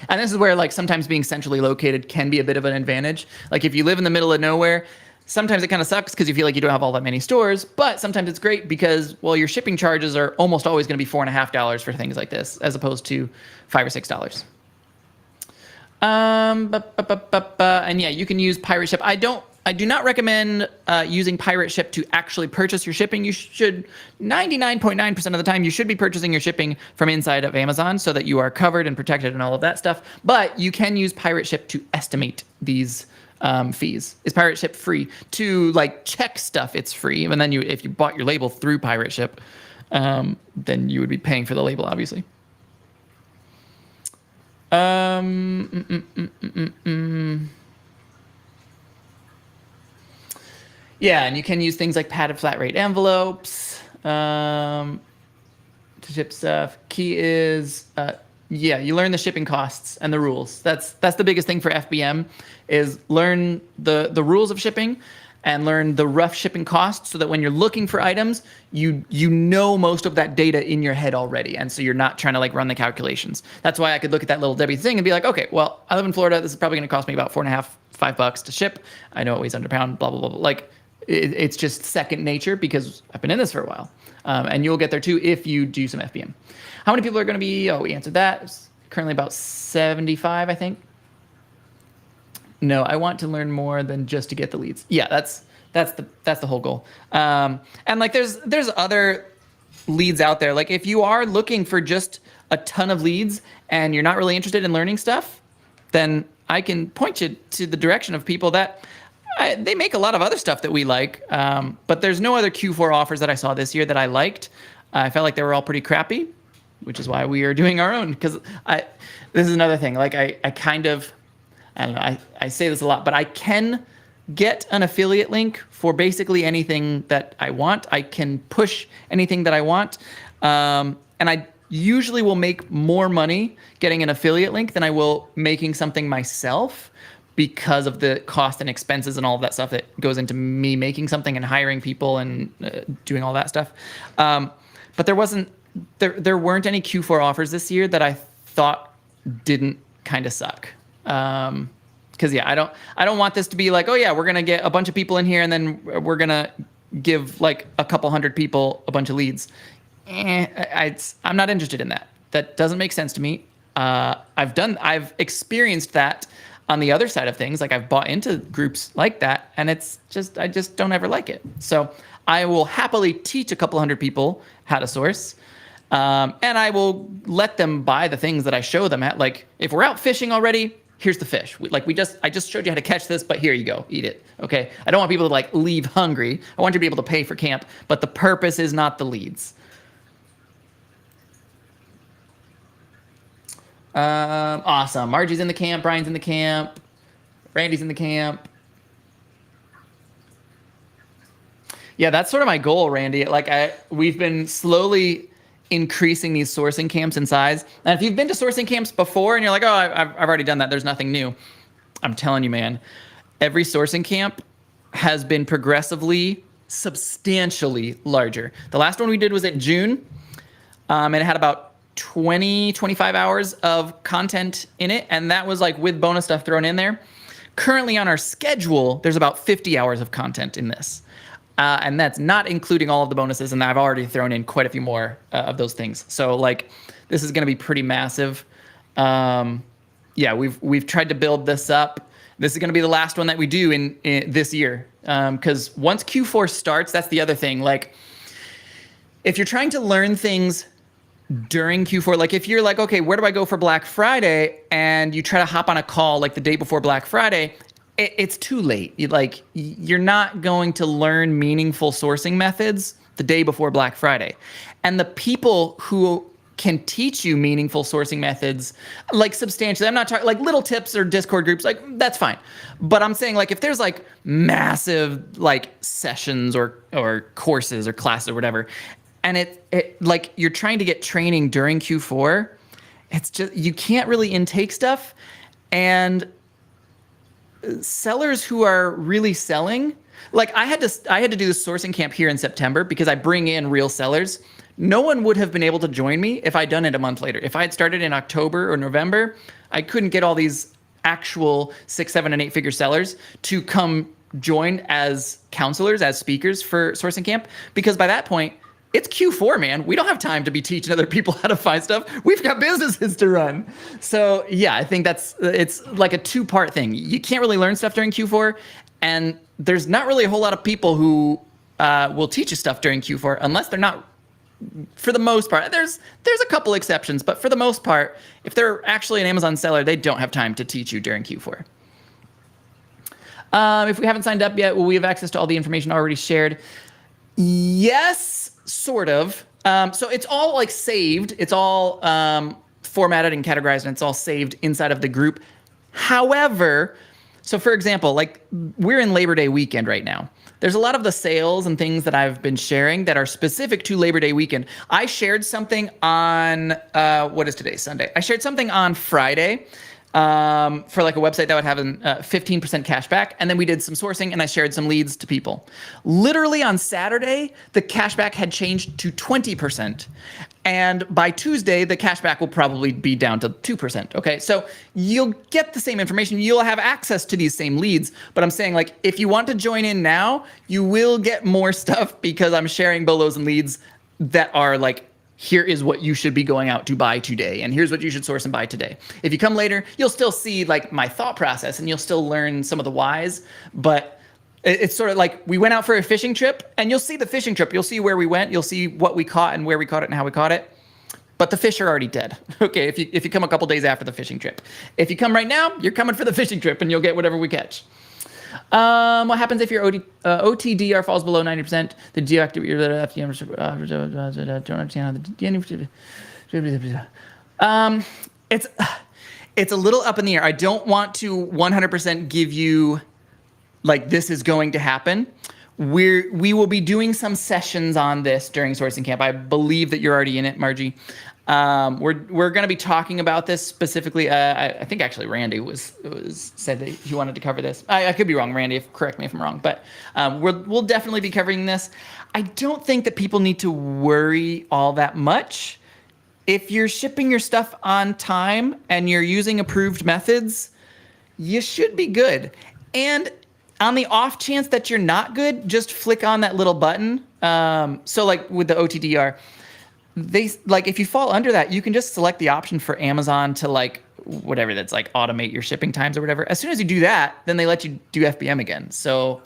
And this is where, like, sometimes being centrally located can be a bit of an advantage. Like, if you live in the middle of nowhere, sometimes it kind of sucks because you feel like you don't have all that many stores. But sometimes it's great because, well, your shipping charges are almost always going to be $4.50 for things like this, as opposed to $5 or $6. And yeah, you can use Pirate Ship. I do not recommend using Pirate Ship to actually purchase your shipping. You should, 99.9% of the time, you should be purchasing your shipping from inside of Amazon so that you are covered and protected and all of that stuff. But you can use Pirate Ship to estimate these fees. Is Pirate Ship free? To like check stuff, it's free. And then if you bought your label through Pirate Ship, then you would be paying for the label, obviously. Yeah, and you can use things like padded flat rate envelopes to ship stuff. Key is, yeah, you learn the shipping costs and the rules. That's the biggest thing for FBM is learn the rules of shipping and learn the rough shipping costs so that when you're looking for items, you know most of that data in your head already. And so you're not trying to like run the calculations. That's why I could look at that little Debbie thing and be like, okay, well, I live in Florida. This is probably going to cost me about $4.50, $5 to ship. I know it weighs under a pound, blah, blah, blah, blah. Like it's just second nature because I've been in this for a while. And you'll get there too if you do some FBM. How many people are going to be, oh, we answered that. It's currently about 75, I think. No, I want to learn more than just to get the leads. Yeah, that's the whole goal. And like there's other leads out there. Like if you are looking for just a ton of leads and you're not really interested in learning stuff, then I can point you to the direction of people that they make a lot of other stuff that we like. But there's no other Q4 offers that I saw this year that I liked. I felt like they were all pretty crappy, which is why we are doing our own. Because this is another thing. Like I kind of, I don't know, I say this a lot, but I can get an affiliate link for basically anything that I want. I can push anything that I want. And I usually will make more money getting an affiliate link than I will making something myself because of the cost and expenses and all of that stuff that goes into me making something and hiring people and doing all that stuff. But there weren't any Q4 offers this year that I thought didn't kind of suck. Because yeah, I don't want this to be like, oh yeah, we're gonna get a bunch of people in here and then we're gonna give like a couple hundred people a bunch of leads. I'm not interested in that. That doesn't make sense to me. I've experienced that on the other side of things. Like I've bought into groups like that, and I just don't ever like it. So I will happily teach a couple hundred people how to source. And I will let them buy the things that I show them at. Like if we're out fishing already, here's the fish. I just showed you how to catch this, but here you go, eat it. Okay. I don't want people to like leave hungry. I want you to be able to pay for camp, but the purpose is not the leads. Awesome. Margie's in the camp. Brian's in the camp. Randy's in the camp. Yeah, that's sort of my goal, Randy. Like we've been slowly increasing these sourcing camps in size. And if you've been to sourcing camps before and you're like, oh, I've already done that, there's nothing new. I'm telling you, man, every sourcing camp has been progressively, substantially larger. The last one we did was in June, and it had about 20, 25 hours of content in it. And that was like with bonus stuff thrown in there. Currently on our schedule, there's about 50 hours of content in this. And that's not including all of the bonuses. And I've already thrown in quite a few more of those things. So like, this is going to be pretty massive. Yeah, we've tried to build this up. This is going to be the last one that we do in this year. Because once Q4 starts, that's the other thing. Like, if you're trying to learn things during Q4, like if you're like, okay, where do I go for Black Friday? And you try to hop on a call like the day before Black Friday, it's too late. You're not going to learn meaningful sourcing methods the day before Black Friday. And the people who can teach you meaningful sourcing methods, like substantially, I'm not talking like little tips or Discord groups, like that's fine. But I'm saying like if there's like massive like sessions or courses or classes or whatever, and it like you're trying to get training during Q4, it's just, you can't really intake stuff. And sellers who are really selling, like I had to do the sourcing camp here in September because I bring in real sellers. No one would have been able to join me if I'd done it a month later. If I had started in October or November, I couldn't get all these actual 6, 7, and 8 figure sellers to come join as counselors, as speakers for sourcing camp, because by that point, it's Q4, man. We don't have time to be teaching other people how to find stuff. We've got businesses to run. So yeah, I think it's like a 2-part thing. You can't really learn stuff during Q4, and there's not really a whole lot of people who will teach you stuff during Q4 unless they're not, for the most part. There's a couple exceptions, but for the most part, if they're actually an Amazon seller, they don't have time to teach you during Q4. If we haven't signed up yet, will we have access to all the information already shared? Yes. Sort of. So it's all like saved. It's all formatted and categorized, and it's all saved inside of the group. However, So for example, like we're in Labor Day weekend right now. There's a lot of the sales and things that I've been sharing that are specific to Labor Day weekend. I shared something on, what is today, Sunday? I shared something on Friday for like a website that would have a 15% cash back. And then we did some sourcing and I shared some leads to people. Literally on Saturday, the cash back had changed to 20%. And by Tuesday, the cashback will probably be down to 2%. Okay, so you'll get the same information. You'll have access to these same leads. But I'm saying, like, if you want to join in now, you will get more stuff because I'm sharing BOLOs and leads that are like, here is what you should be going out to buy today. And here's what you should source and buy today. If you come later, you'll still see like my thought process and you'll still learn some of the whys. But it's sort of like we went out for a fishing trip and you'll see the fishing trip. You'll see where we went. You'll see what we caught and where we caught it and how we caught it. But the fish are already dead. Okay, if you come a couple days after the fishing trip. If you come right now, you're coming for the fishing trip and you'll get whatever we catch. What happens if your OTDR falls below 90%? The deactivate your don't understand how the it's a little up in the air. I don't want to 100% give you like this is going to happen. We will be doing some sessions on this during sourcing camp. I believe that you're already in it, Margie. We're going to be talking about this specifically. I think actually Randy said that he wanted to cover this. I could be wrong, Randy. Correct me if I'm wrong, but we'll definitely be covering this. I don't think that people need to worry all that much. If you're shipping your stuff on time and you're using approved methods, you should be good. And on the off chance that you're not good, just flick on that little button. So like with the OTDR, if you fall under that, you can just select the option for Amazon to like whatever that's like automate your shipping times or whatever. As soon as you do that, then they let you do FBM again. So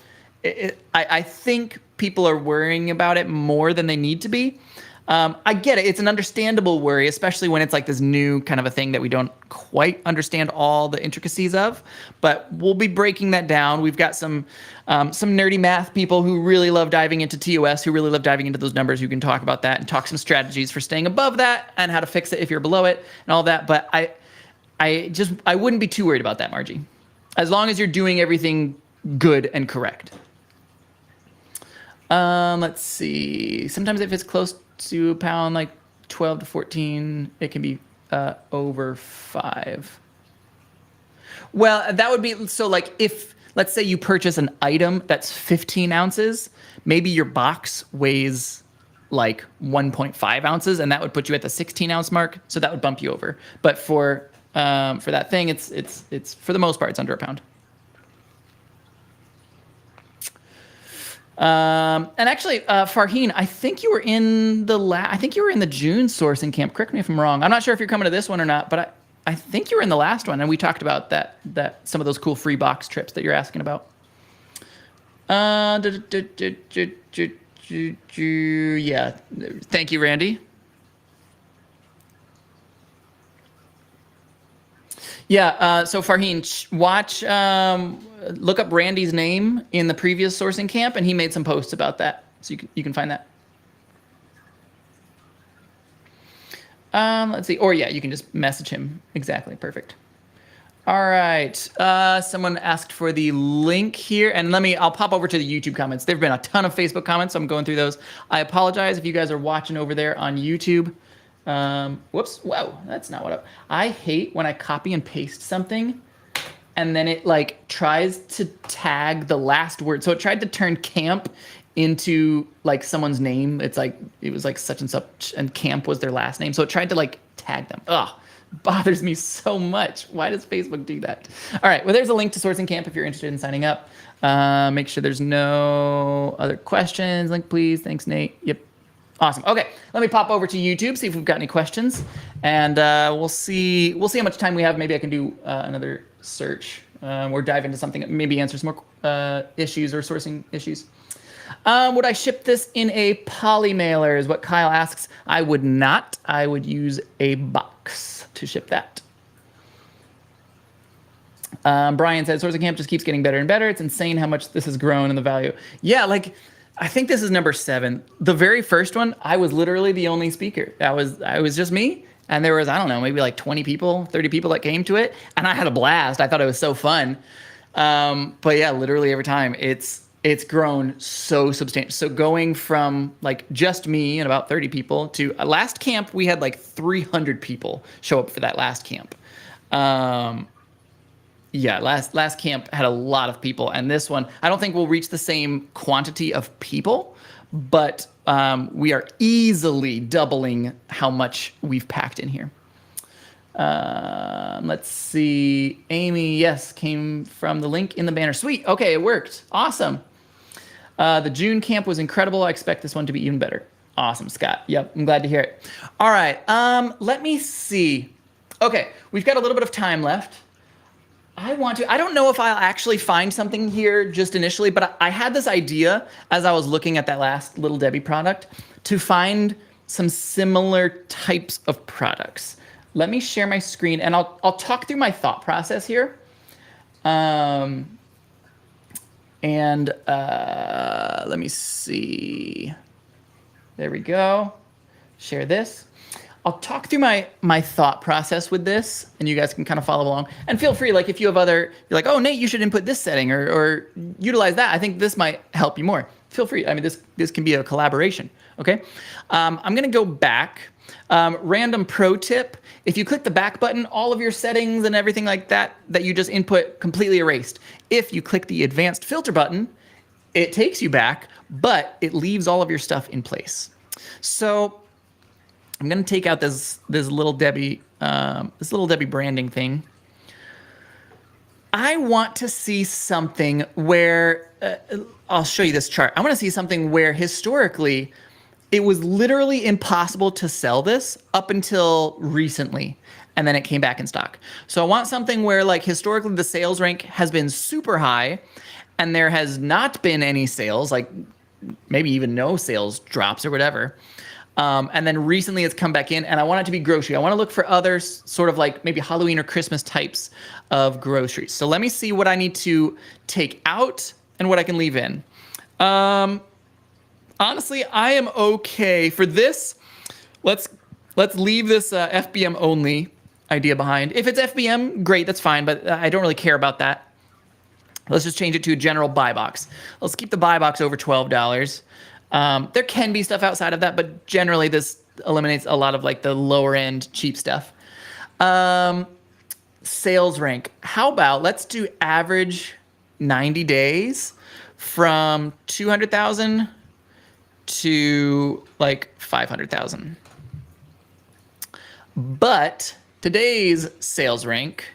I think people are worrying about it more than they need to be. I get it. It's an understandable worry, especially when it's like this new kind of a thing that we don't quite understand all the intricacies of, but we'll be breaking that down. We've got some nerdy math people who really love diving into TOS, who really love diving into those numbers, who can talk about that and talk some strategies for staying above that and how to fix it if you're below it and all that. But I wouldn't be too worried about that, Margie, as long as you're doing everything good and correct. Let's see. Sometimes if it's close to a pound, like 12 to 14, it can be over 5. Well, that would be, so like if, let's say you purchase an item that's 15 ounces, maybe your box weighs like 1.5 ounces, and that would put you at the 16 ounce mark. So that would bump you over. But for that thing, it's for the most part, it's under a pound. And actually, Farheen, I think you were in the June sourcing camp. Correct me if I'm wrong. I'm not sure if you're coming to this one or not, but I think you were in the last one, and we talked about that some of those cool free box trips that you're asking about. Yeah. Thank you, Randy. Yeah, so Farheen, watch, look up Randy's name in the previous sourcing camp, and he made some posts about that, so you can find that. Let's see, or yeah, you can just message him. Exactly, perfect. All right, someone asked for the link here, and I'll pop over to the YouTube comments. There've been a ton of Facebook comments, so I'm going through those. I apologize if you guys are watching over there on YouTube. Whoops, whoa, that's not what I hate when I copy and paste something and then it like tries to tag the last word. So it tried to turn camp into like someone's name. It's like, it was like such and camp was their last name. So it tried to like tag them. Ugh, bothers me so much. Why does Facebook do that? All right, well, there's a link to sourcing camp if you're interested in signing up. Make sure there's no other questions. Link, please. Thanks, Nate. Yep. Awesome. Okay, let me pop over to YouTube, see if we've got any questions, and we'll see how much time we have. Maybe I can do another search or dive into something that maybe answers more issues or sourcing issues. Would I ship this in a poly mailer is what Kyle asks. I would not. I would use a box to ship that. Brian said, sourcing camp just keeps getting better and better. It's insane how much this has grown in the value. Yeah, like, I think this is number 7. The very first one, I was literally the only speaker. I was just me, and there was, I don't know, maybe like 20 people, 30 people that came to it, and I had a blast. I thought it was so fun. But yeah, literally every time it's grown so substantial. So going from like just me and about 30 people to last camp, we had like 300 people show up for that last camp. Um, yeah, last camp had a lot of people, and this one I don't think we'll reach the same quantity of people, but we are easily doubling how much we've packed in here. Let's see. Amy, yes, came from the link in the banner. Sweet. Okay, it worked. Awesome. The June camp was incredible. I expect this one to be even better. Awesome, Scott. Yep, I'm glad to hear it. All right, let me see. Okay, we've got a little bit of time left. I don't know if I'll actually find something here just initially, but I had this idea as I was looking at that last Little Debbie product to find some similar types of products. Let me share my screen and I'll talk through my thought process here. Let me see. There we go. Share this. I'll talk through my thought process with this, and you guys can kind of follow along. And feel free, like if you have you're like, oh, Nate, you should input this setting or utilize that. I think this might help you more. Feel free. I mean, this can be a collaboration. Okay. I'm gonna go back. Random pro tip: if you click the back button, all of your settings and everything like that you just input completely erased. If you click the advanced filter button, it takes you back, but it leaves all of your stuff in place. So I'm gonna take out this Little Debbie branding thing. I want to see something where I'll show you this chart. I want to see something where historically it was literally impossible to sell this up until recently, and then it came back in stock. So I want something where like historically the sales rank has been super high and there has not been any sales, like maybe even no sales drops or whatever. And then recently it's come back in, and I want it to be grocery. I want to look for other sort of like maybe Halloween or Christmas types of groceries. So let me see what I need to take out and what I can leave in. Honestly, I am okay for this. Let's leave this FBM only idea behind. If it's FBM, great, that's fine, but I don't really care about that. Let's just change it to a general buy box. Let's keep the buy box over $12. There can be stuff outside of that, but generally this eliminates a lot of like the lower end cheap stuff. Sales rank. How about let's do average 90 days from 200,000 to like 500,000. But today's sales rank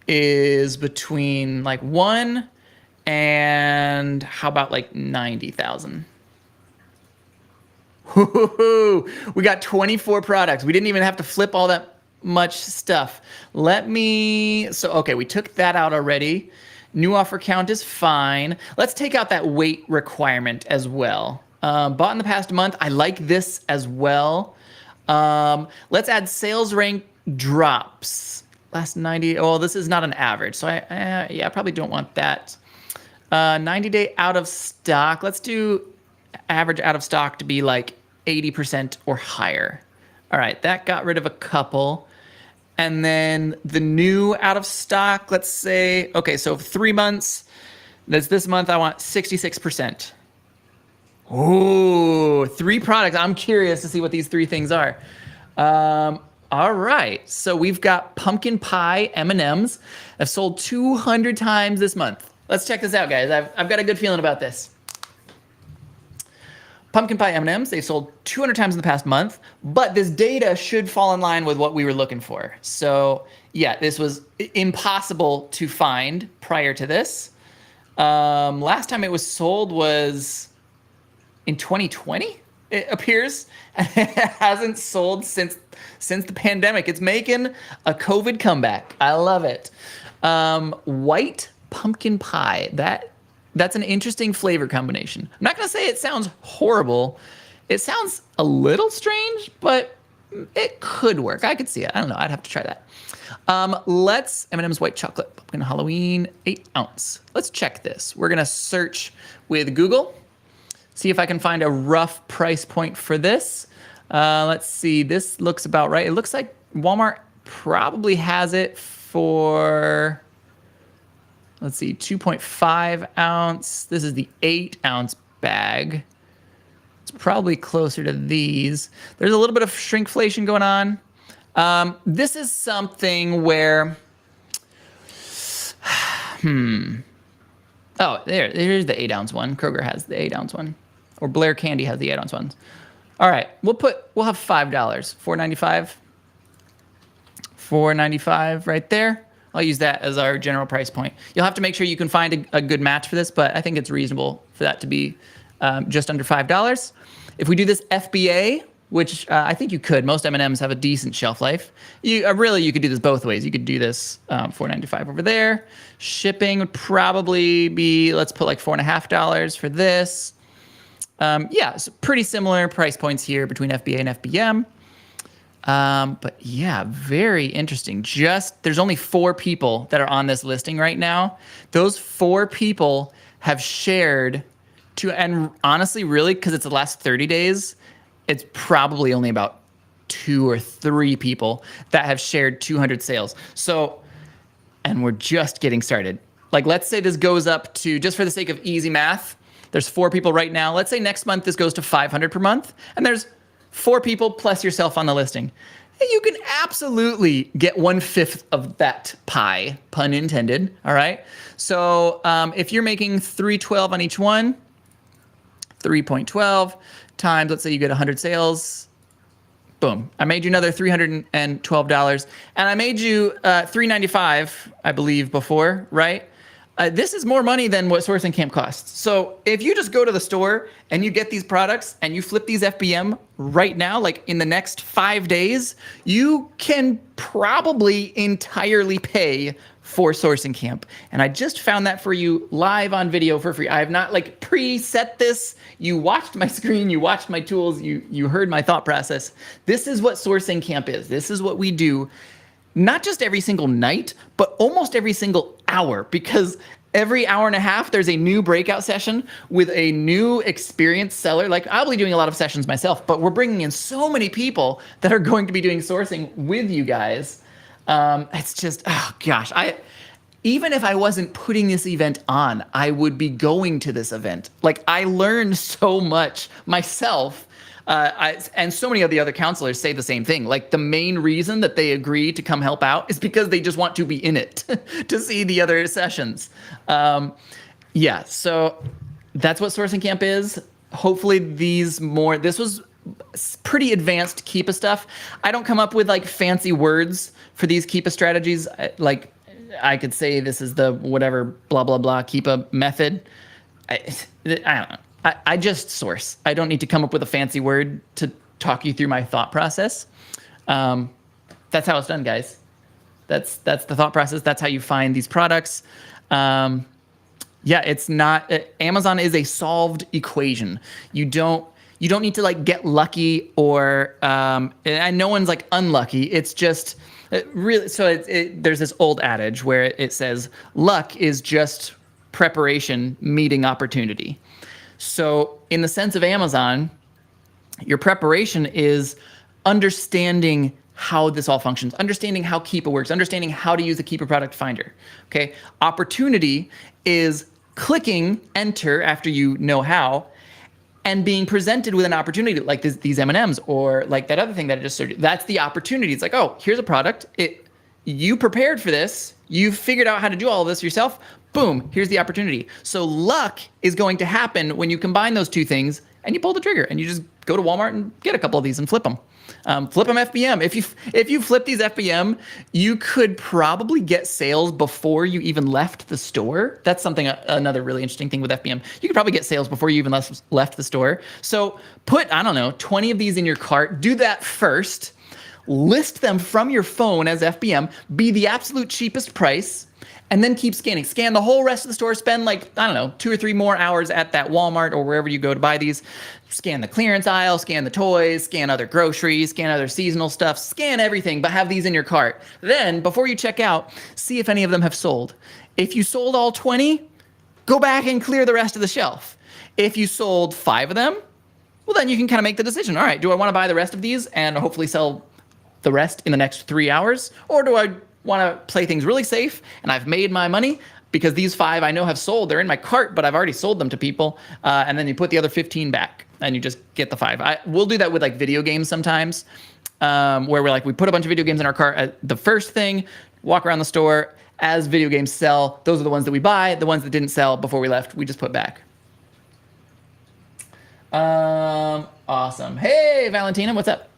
is between like 1 and how about like 90,000. We got 24 products. We didn't even have to flip all that much stuff. Okay, we took that out already. New offer count is fine. Let's take out that weight requirement as well. Bought in the past month. I like this as well. Let's add sales rank drops. Last 90. Oh, this is not an average. So I probably don't want that. 90 day out of stock. Let's do average out of stock to be like 80% or higher. All right, that got rid of a couple. And then the new out of stock, let's say, okay, so 3 months, that's this month, I want 66%. Ooh, 3 products. I'm curious to see what these 3 things are. All right, so we've got pumpkin pie M&Ms. I've sold 200 times this month. Let's check this out, guys. I've got a good feeling about this. Pumpkin pie M&Ms, they've sold 200 times in the past month, but this data should fall in line with what we were looking for. So yeah, this was impossible to find prior to this. Last time it was sold was in 2020, it appears. It hasn't sold since the pandemic. It's making a COVID comeback. I love it. White pumpkin pie, that's an interesting flavor combination. I'm not gonna say it sounds horrible. It sounds a little strange, but it could work. I could see it. I don't know. I'd have to try that. M&M's white chocolate pumpkin Halloween 8 ounce. Let's check this. We're gonna search with Google, see if I can find a rough price point for this. Let's see. This looks about right. It looks like Walmart probably has it for. let's see, 2.5 ounce. This is the 8 ounce bag. It's probably closer to these. There's a little bit of shrinkflation going on. This is something where, oh, there's the 8 ounce one. Kroger has the 8 ounce one, or Blair Candy has the 8 ounce ones. All right, we'll have $5, $4.95, $4.95 right there. I'll use that as our general price point. You'll have to make sure you can find a good match for this, but I think it's reasonable for that to be just under $5. If we do this FBA, which I think you could, most M&Ms have a decent shelf life. Really, you could do this both ways. You could do this $4.95 over there. Shipping would probably be, let's put like $4.50 for this. Yeah, so pretty similar price points here between FBA and FBM. But yeah, very interesting. There's only 4 people that are on this listing right now. Those 4 people have shared and honestly, really, because it's the last 30 days, it's probably only about 2 or 3 people that have shared 200 sales. So, and we're just getting started. Like, let's say this goes up to, just for the sake of easy math, there's 4 people right now. Let's say next month this goes to 500 per month, and there's 4 people plus yourself on the listing. You can absolutely get 1/5 of that pie, pun intended. All right. So if you're making $3.12 on each one, 3.12 times, let's say you get 100 sales. Boom. I made you another $312, and I made you $395, I believe, before, right? This is more money than what Sourcing Camp costs. So if you just go to the store and you get these products and you flip these FBM right now, like in the next 5 days, you can probably entirely pay for Sourcing Camp. And I just found that for you live on video for free. I have not like preset this. You watched my screen, you watched my tools, you heard my thought process. This is what Sourcing Camp is. This is what we do. Not just every single night, but almost every single hour, because every hour and a half, there's a new breakout session with a new experienced seller. Like, I'll be doing a lot of sessions myself, but we're bringing in so many people that are going to be doing sourcing with you guys. It's just, oh gosh, even if I wasn't putting this event on, I would be going to this event. Like, I learned so much myself. And so many of the other counselors say the same thing. Like, the main reason that they agree to come help out is because they just want to be in it to see the other sessions. Yeah, so that's what Sourcing Camp is. Hopefully this was pretty advanced Keepa stuff. I don't come up with like fancy words for these Keepa strategies. Like, I could say this is the whatever blah, blah, blah Keepa method. I don't know. I just source. I don't need to come up with a fancy word to talk you through my thought process. That's how it's done, guys. That's the thought process. That's how you find these products. Yeah, it's not. Amazon is a solved equation. You don't need to like get lucky or and no one's like unlucky. It's just really. So there's this old adage where it says luck is just preparation meeting opportunity. So in the sense of Amazon, your preparation is understanding how this all functions, understanding how Keepa works, understanding how to use the Keepa product finder. Okay. Opportunity is clicking enter after you know how and being presented with an opportunity like these M&Ms or like that other thing that I just showed you. That's the opportunity. It's like, oh, here's a product. You prepared for this. You figured out how to do all of this yourself. Boom, here's the opportunity. So luck is going to happen when you combine those two things and you pull the trigger and you just go to Walmart and get a couple of these and flip them. Flip them FBM. If you flip these FBM, you could probably get sales before you even left the store. That's something, another really interesting thing with FBM. You could probably get sales before you even left the store. So put, I don't know, 20 of these in your cart. Do that first. List them from your phone as FBM. Be the absolute cheapest price. And then keep scanning. Scan the whole rest of the store. Spend like, I don't know, 2 or 3 more hours at that Walmart or wherever you go to buy these. Scan the clearance aisle, scan the toys, scan other groceries, scan other seasonal stuff, scan everything, but have these in your cart. Then, before you check out, see if any of them have sold. If you sold all 20, go back and clear the rest of the shelf. If you sold 5 of them, well, then you can kind of make the decision. All right, do I want to buy the rest of these and hopefully sell the rest in the next 3 hours? Or do I want to play things really safe and I've made my money, because these 5 I know have sold. They're in my cart, but I've already sold them to people. And then you put the other 15 back and you just get the 5. We'll do that with like video games sometimes, where we're like, we put a bunch of video games in our cart. The first thing, walk around the store. As video games sell, those are the ones that we buy. The ones that didn't sell before we left, we just put back. Awesome. Hey, Valentina, what's up?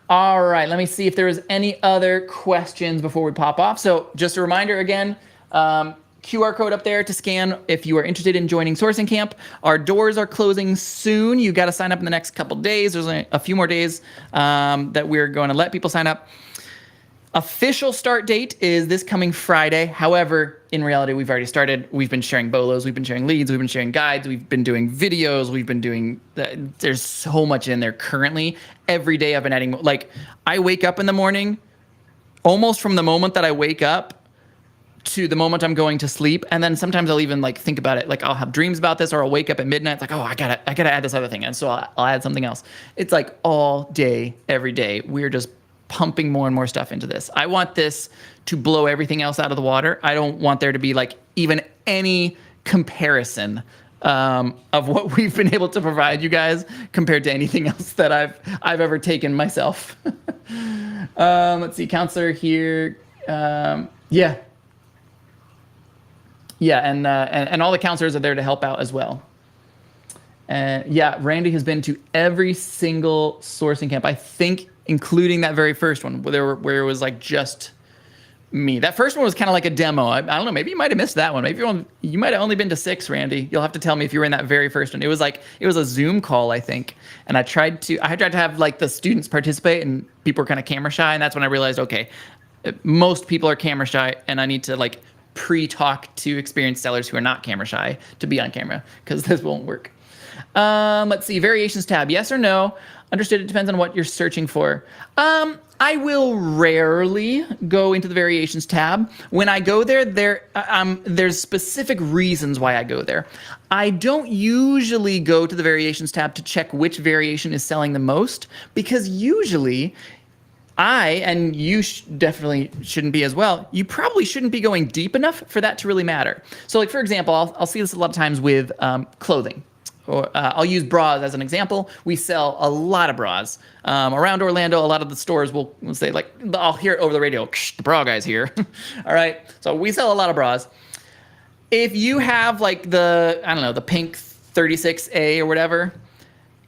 All right, let me see if there was any other questions before we pop off. So just a reminder again, QR code up there to scan if you are interested in joining Sourcing Camp. Our doors are closing soon. You got to sign up in the next couple days. There's only a few more days that we're going to let people sign up. Official start date is this coming Friday. However, in reality, we've already started. We've been sharing bolos. We've been sharing leads. We've been sharing guides. We've been doing videos. We've been doing, there's so much in there currently. Every day I've been adding, like I wake up in the morning, almost from the moment that I wake up to the moment I'm going to sleep. And then sometimes I'll even like think about it. Like I'll have dreams about this, or I'll wake up at midnight. It's like, oh, I gotta add this other thing. And so I'll add something else. It's like all day, every day. We're just pumping more and more stuff into this. I want this to blow everything else out of the water. I don't want there to be like even any comparison of what we've been able to provide you guys compared to anything else that I've ever taken myself. Let's see, counselor here. Yeah, and all the counselors are there to help out as well. Yeah, Randy has been to every single sourcing camp, I think, including that very first one where it was like just me. That first one was kind of like a demo. I don't know, maybe you might have missed that one. Maybe you might have only been to 6, Randy. You'll have to tell me if you were in that very first one. It was a Zoom call, I think. And I tried to have like the students participate, and people were kind of camera shy. And that's when I realized, okay, most people are camera shy, and I need to like pre-talk to experienced sellers who are not camera shy to be on camera, because this won't work. Let's see, variations tab, yes or no? Understood, it depends on what you're searching for. I will rarely go into the variations tab. When I go there, there's specific reasons why I go there. I don't usually go to the variations tab to check which variation is selling the most, because usually and you definitely shouldn't be as well, you probably shouldn't be going deep enough for that to really matter. So like, for example, I'll see this a lot of times with clothing. Or I'll use bras as an example. We sell a lot of bras around Orlando. A lot of the stores will say, like, I'll hear it over the radio, the bra guy's here. All right. So we sell a lot of bras. If you have like the pink 36A or whatever,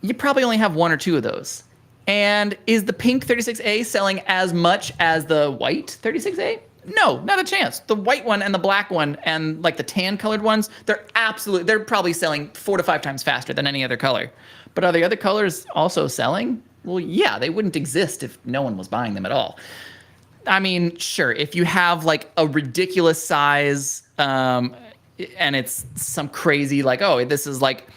you probably only have 1 or 2 of those. And is the pink 36A selling as much as the white 36A? No, not a chance. The white one and the black one and like the tan colored ones, they're probably selling 4 to 5 times faster than any other color. But are the other colors also selling? Well, yeah, they wouldn't exist if no one was buying them at all. I mean, sure, if you have like a ridiculous size and it's some crazy like, oh, this is like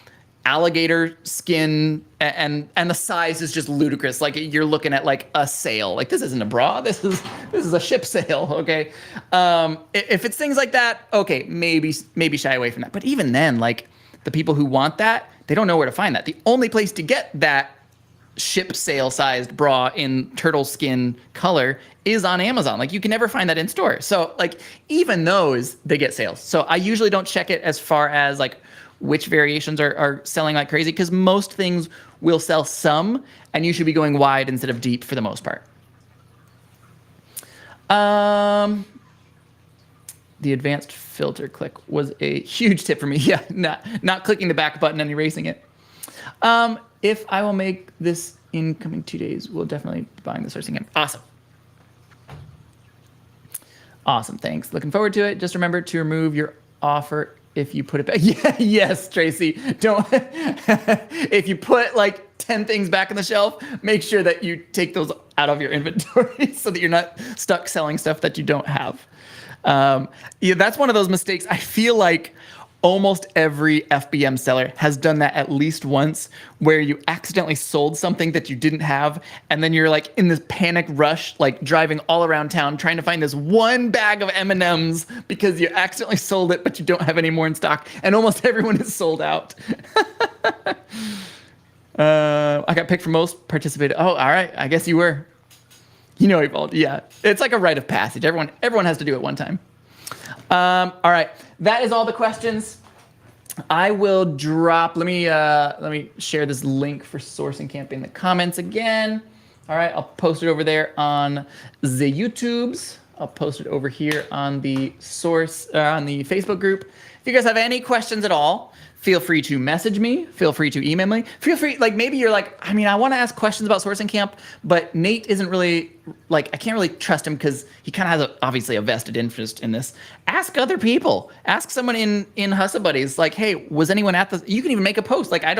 alligator skin and the size is just ludicrous. Like you're looking at like a sale. Like this isn't a bra. This is a ship sale. Okay. If it's things like that, okay, maybe shy away from that. But even then, like the people who want that, they don't know where to find that. The only place to get that ship sale sized bra in turtle skin color is on Amazon. Like you can never find that in store. So like even those, they get sales. So I usually don't check it as far as like which variations are selling like crazy, because most things will sell some, and you should be going wide instead of deep for the most part. The advanced filter click was a huge tip for me. Yeah, not clicking the back button and erasing it. If I will make this in coming 2 days, we'll definitely be buying the sourcing camp. Awesome. Awesome, thanks. Looking forward to it. Just remember to remove your offer if you put it back. Yeah, yes, Tracy. Don't. If you put like 10 things back on the shelf, make sure that you take those out of your inventory so that you're not stuck selling stuff that you don't have. Yeah, that's one of those mistakes. I feel like almost every FBM seller has done that at least once, where you accidentally sold something that you didn't have, and then you're like in this panic rush, like driving all around town trying to find this one bag of M&Ms because you accidentally sold it, but you don't have any more in stock, and almost everyone is sold out. I got picked for most participated. Oh, all right. I guess you were. You know, Evolved. Yeah, it's like a rite of passage. Everyone has to do it one time. All right, that is all the questions. I will drop, let me share this link for Sourcing Camp in the comments again. All right, I'll post it over there on the YouTubes. I'll post it over here on the on the Facebook group. If you guys have any questions at all, feel free to message me. Feel free to email me. Feel free, like maybe you're like, I mean, I want to ask questions about Sourcing Camp, but Nate isn't really, like, I can't really trust him because he kind of has obviously a vested interest in this. Ask other people. Ask someone in Hustle Buddies, like, hey, was anyone at the, you can even make a post. Like, I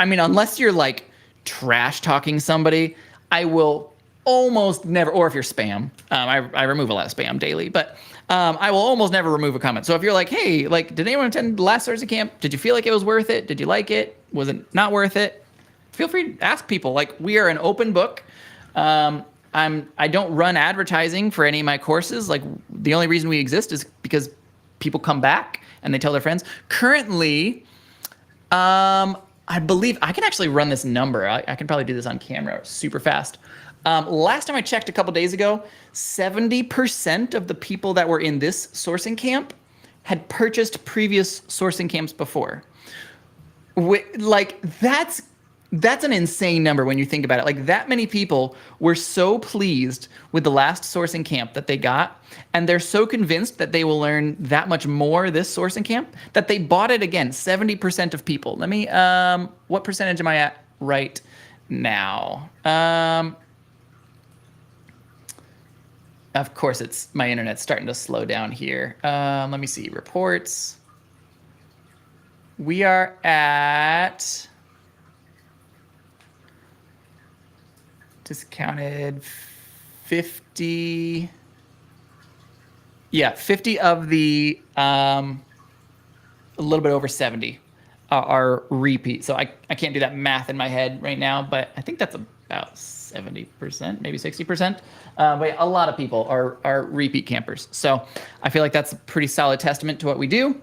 mean, unless you're like trash talking somebody, I will almost never, or if you're spam, I remove a lot of spam daily, but I will almost never remove a comment. So if you're like, hey, like, did anyone attend the last Sourcing Camp? Did you feel like it was worth it? Did you like it? Was it not worth it? Feel free to ask people. Like, we are an open book. I don't run advertising for any of my courses. Like, the only reason we exist is because people come back and they tell their friends. Currently, I believe I can actually run this number. I can probably do this on camera super fast. Last time I checked a couple days ago, 70% of the people that were in this sourcing camp had purchased previous sourcing camps before. Like, that's an insane number when you think about it. Like, that many people were so pleased with the last sourcing camp that they got, and they're so convinced that they will learn that much more this sourcing camp that they bought it again. 70% of people. Let me, what percentage am I at right now? Of course, my internet's starting to slow down here. Let me see, reports. We are at discounted 50. Yeah, 50 of the, a little bit over 70 are repeat. So I can't do that math in my head right now, but I think that's about 70%, maybe 60%. But yeah, a lot of people are repeat campers. So I feel like that's a pretty solid testament to what we do.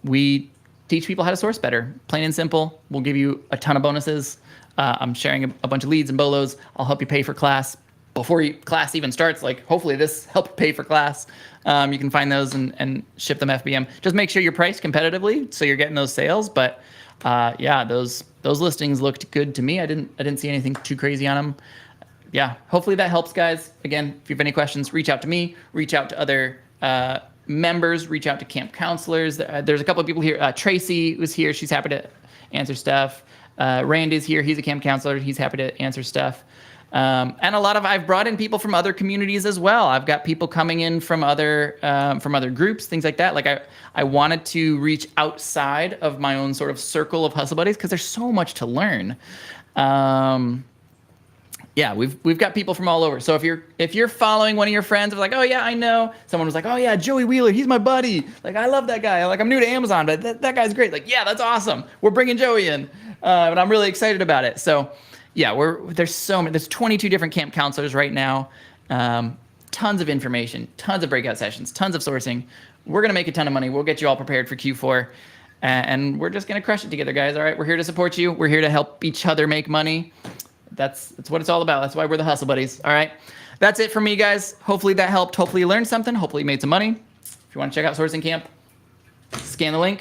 We teach people how to source better, plain and simple. We'll give you a ton of bonuses. I'm sharing a bunch of leads and bolos. I'll help you pay for class before class even starts. Like, hopefully this helped pay for class. You can find those and ship them FBM. Just make sure you're priced competitively so you're getting those sales. But yeah, those listings looked good to me. I didn't see anything too crazy on them. Yeah, hopefully that helps, guys. Again, if you have any questions, reach out to me, reach out to other members, reach out to camp counselors. There's a couple of people here. Tracy was here. She's happy to answer stuff. Randy's here. He's a camp counselor. He's happy to answer stuff. And I've brought in people from other communities as well. I've got people coming in from other groups, things like that. Like, I wanted to reach outside of my own sort of circle of hustle buddies because there's so much to learn. Yeah, we've got people from all over. So if you're following one of your friends, like, oh yeah, I know. Someone was like, oh yeah, Joey Wheeler, he's my buddy. Like, I love that guy. Like, I'm new to Amazon, but that guy's great. Like, yeah, that's awesome. We're bringing Joey in, and I'm really excited about it. So yeah, there's so many. There's 22 different camp counselors right now. Tons of information, tons of breakout sessions, tons of sourcing. We're gonna make a ton of money. We'll get you all prepared for Q4, and we're just gonna crush it together, guys. All right, we're here to support you. We're here to help each other make money. That's what it's all about. That's why we're the Hustle Buddies. All right, that's it for me, guys. Hopefully that helped. Hopefully you learned something. Hopefully you made some money. If you want to check out Sourcing Camp, scan the link.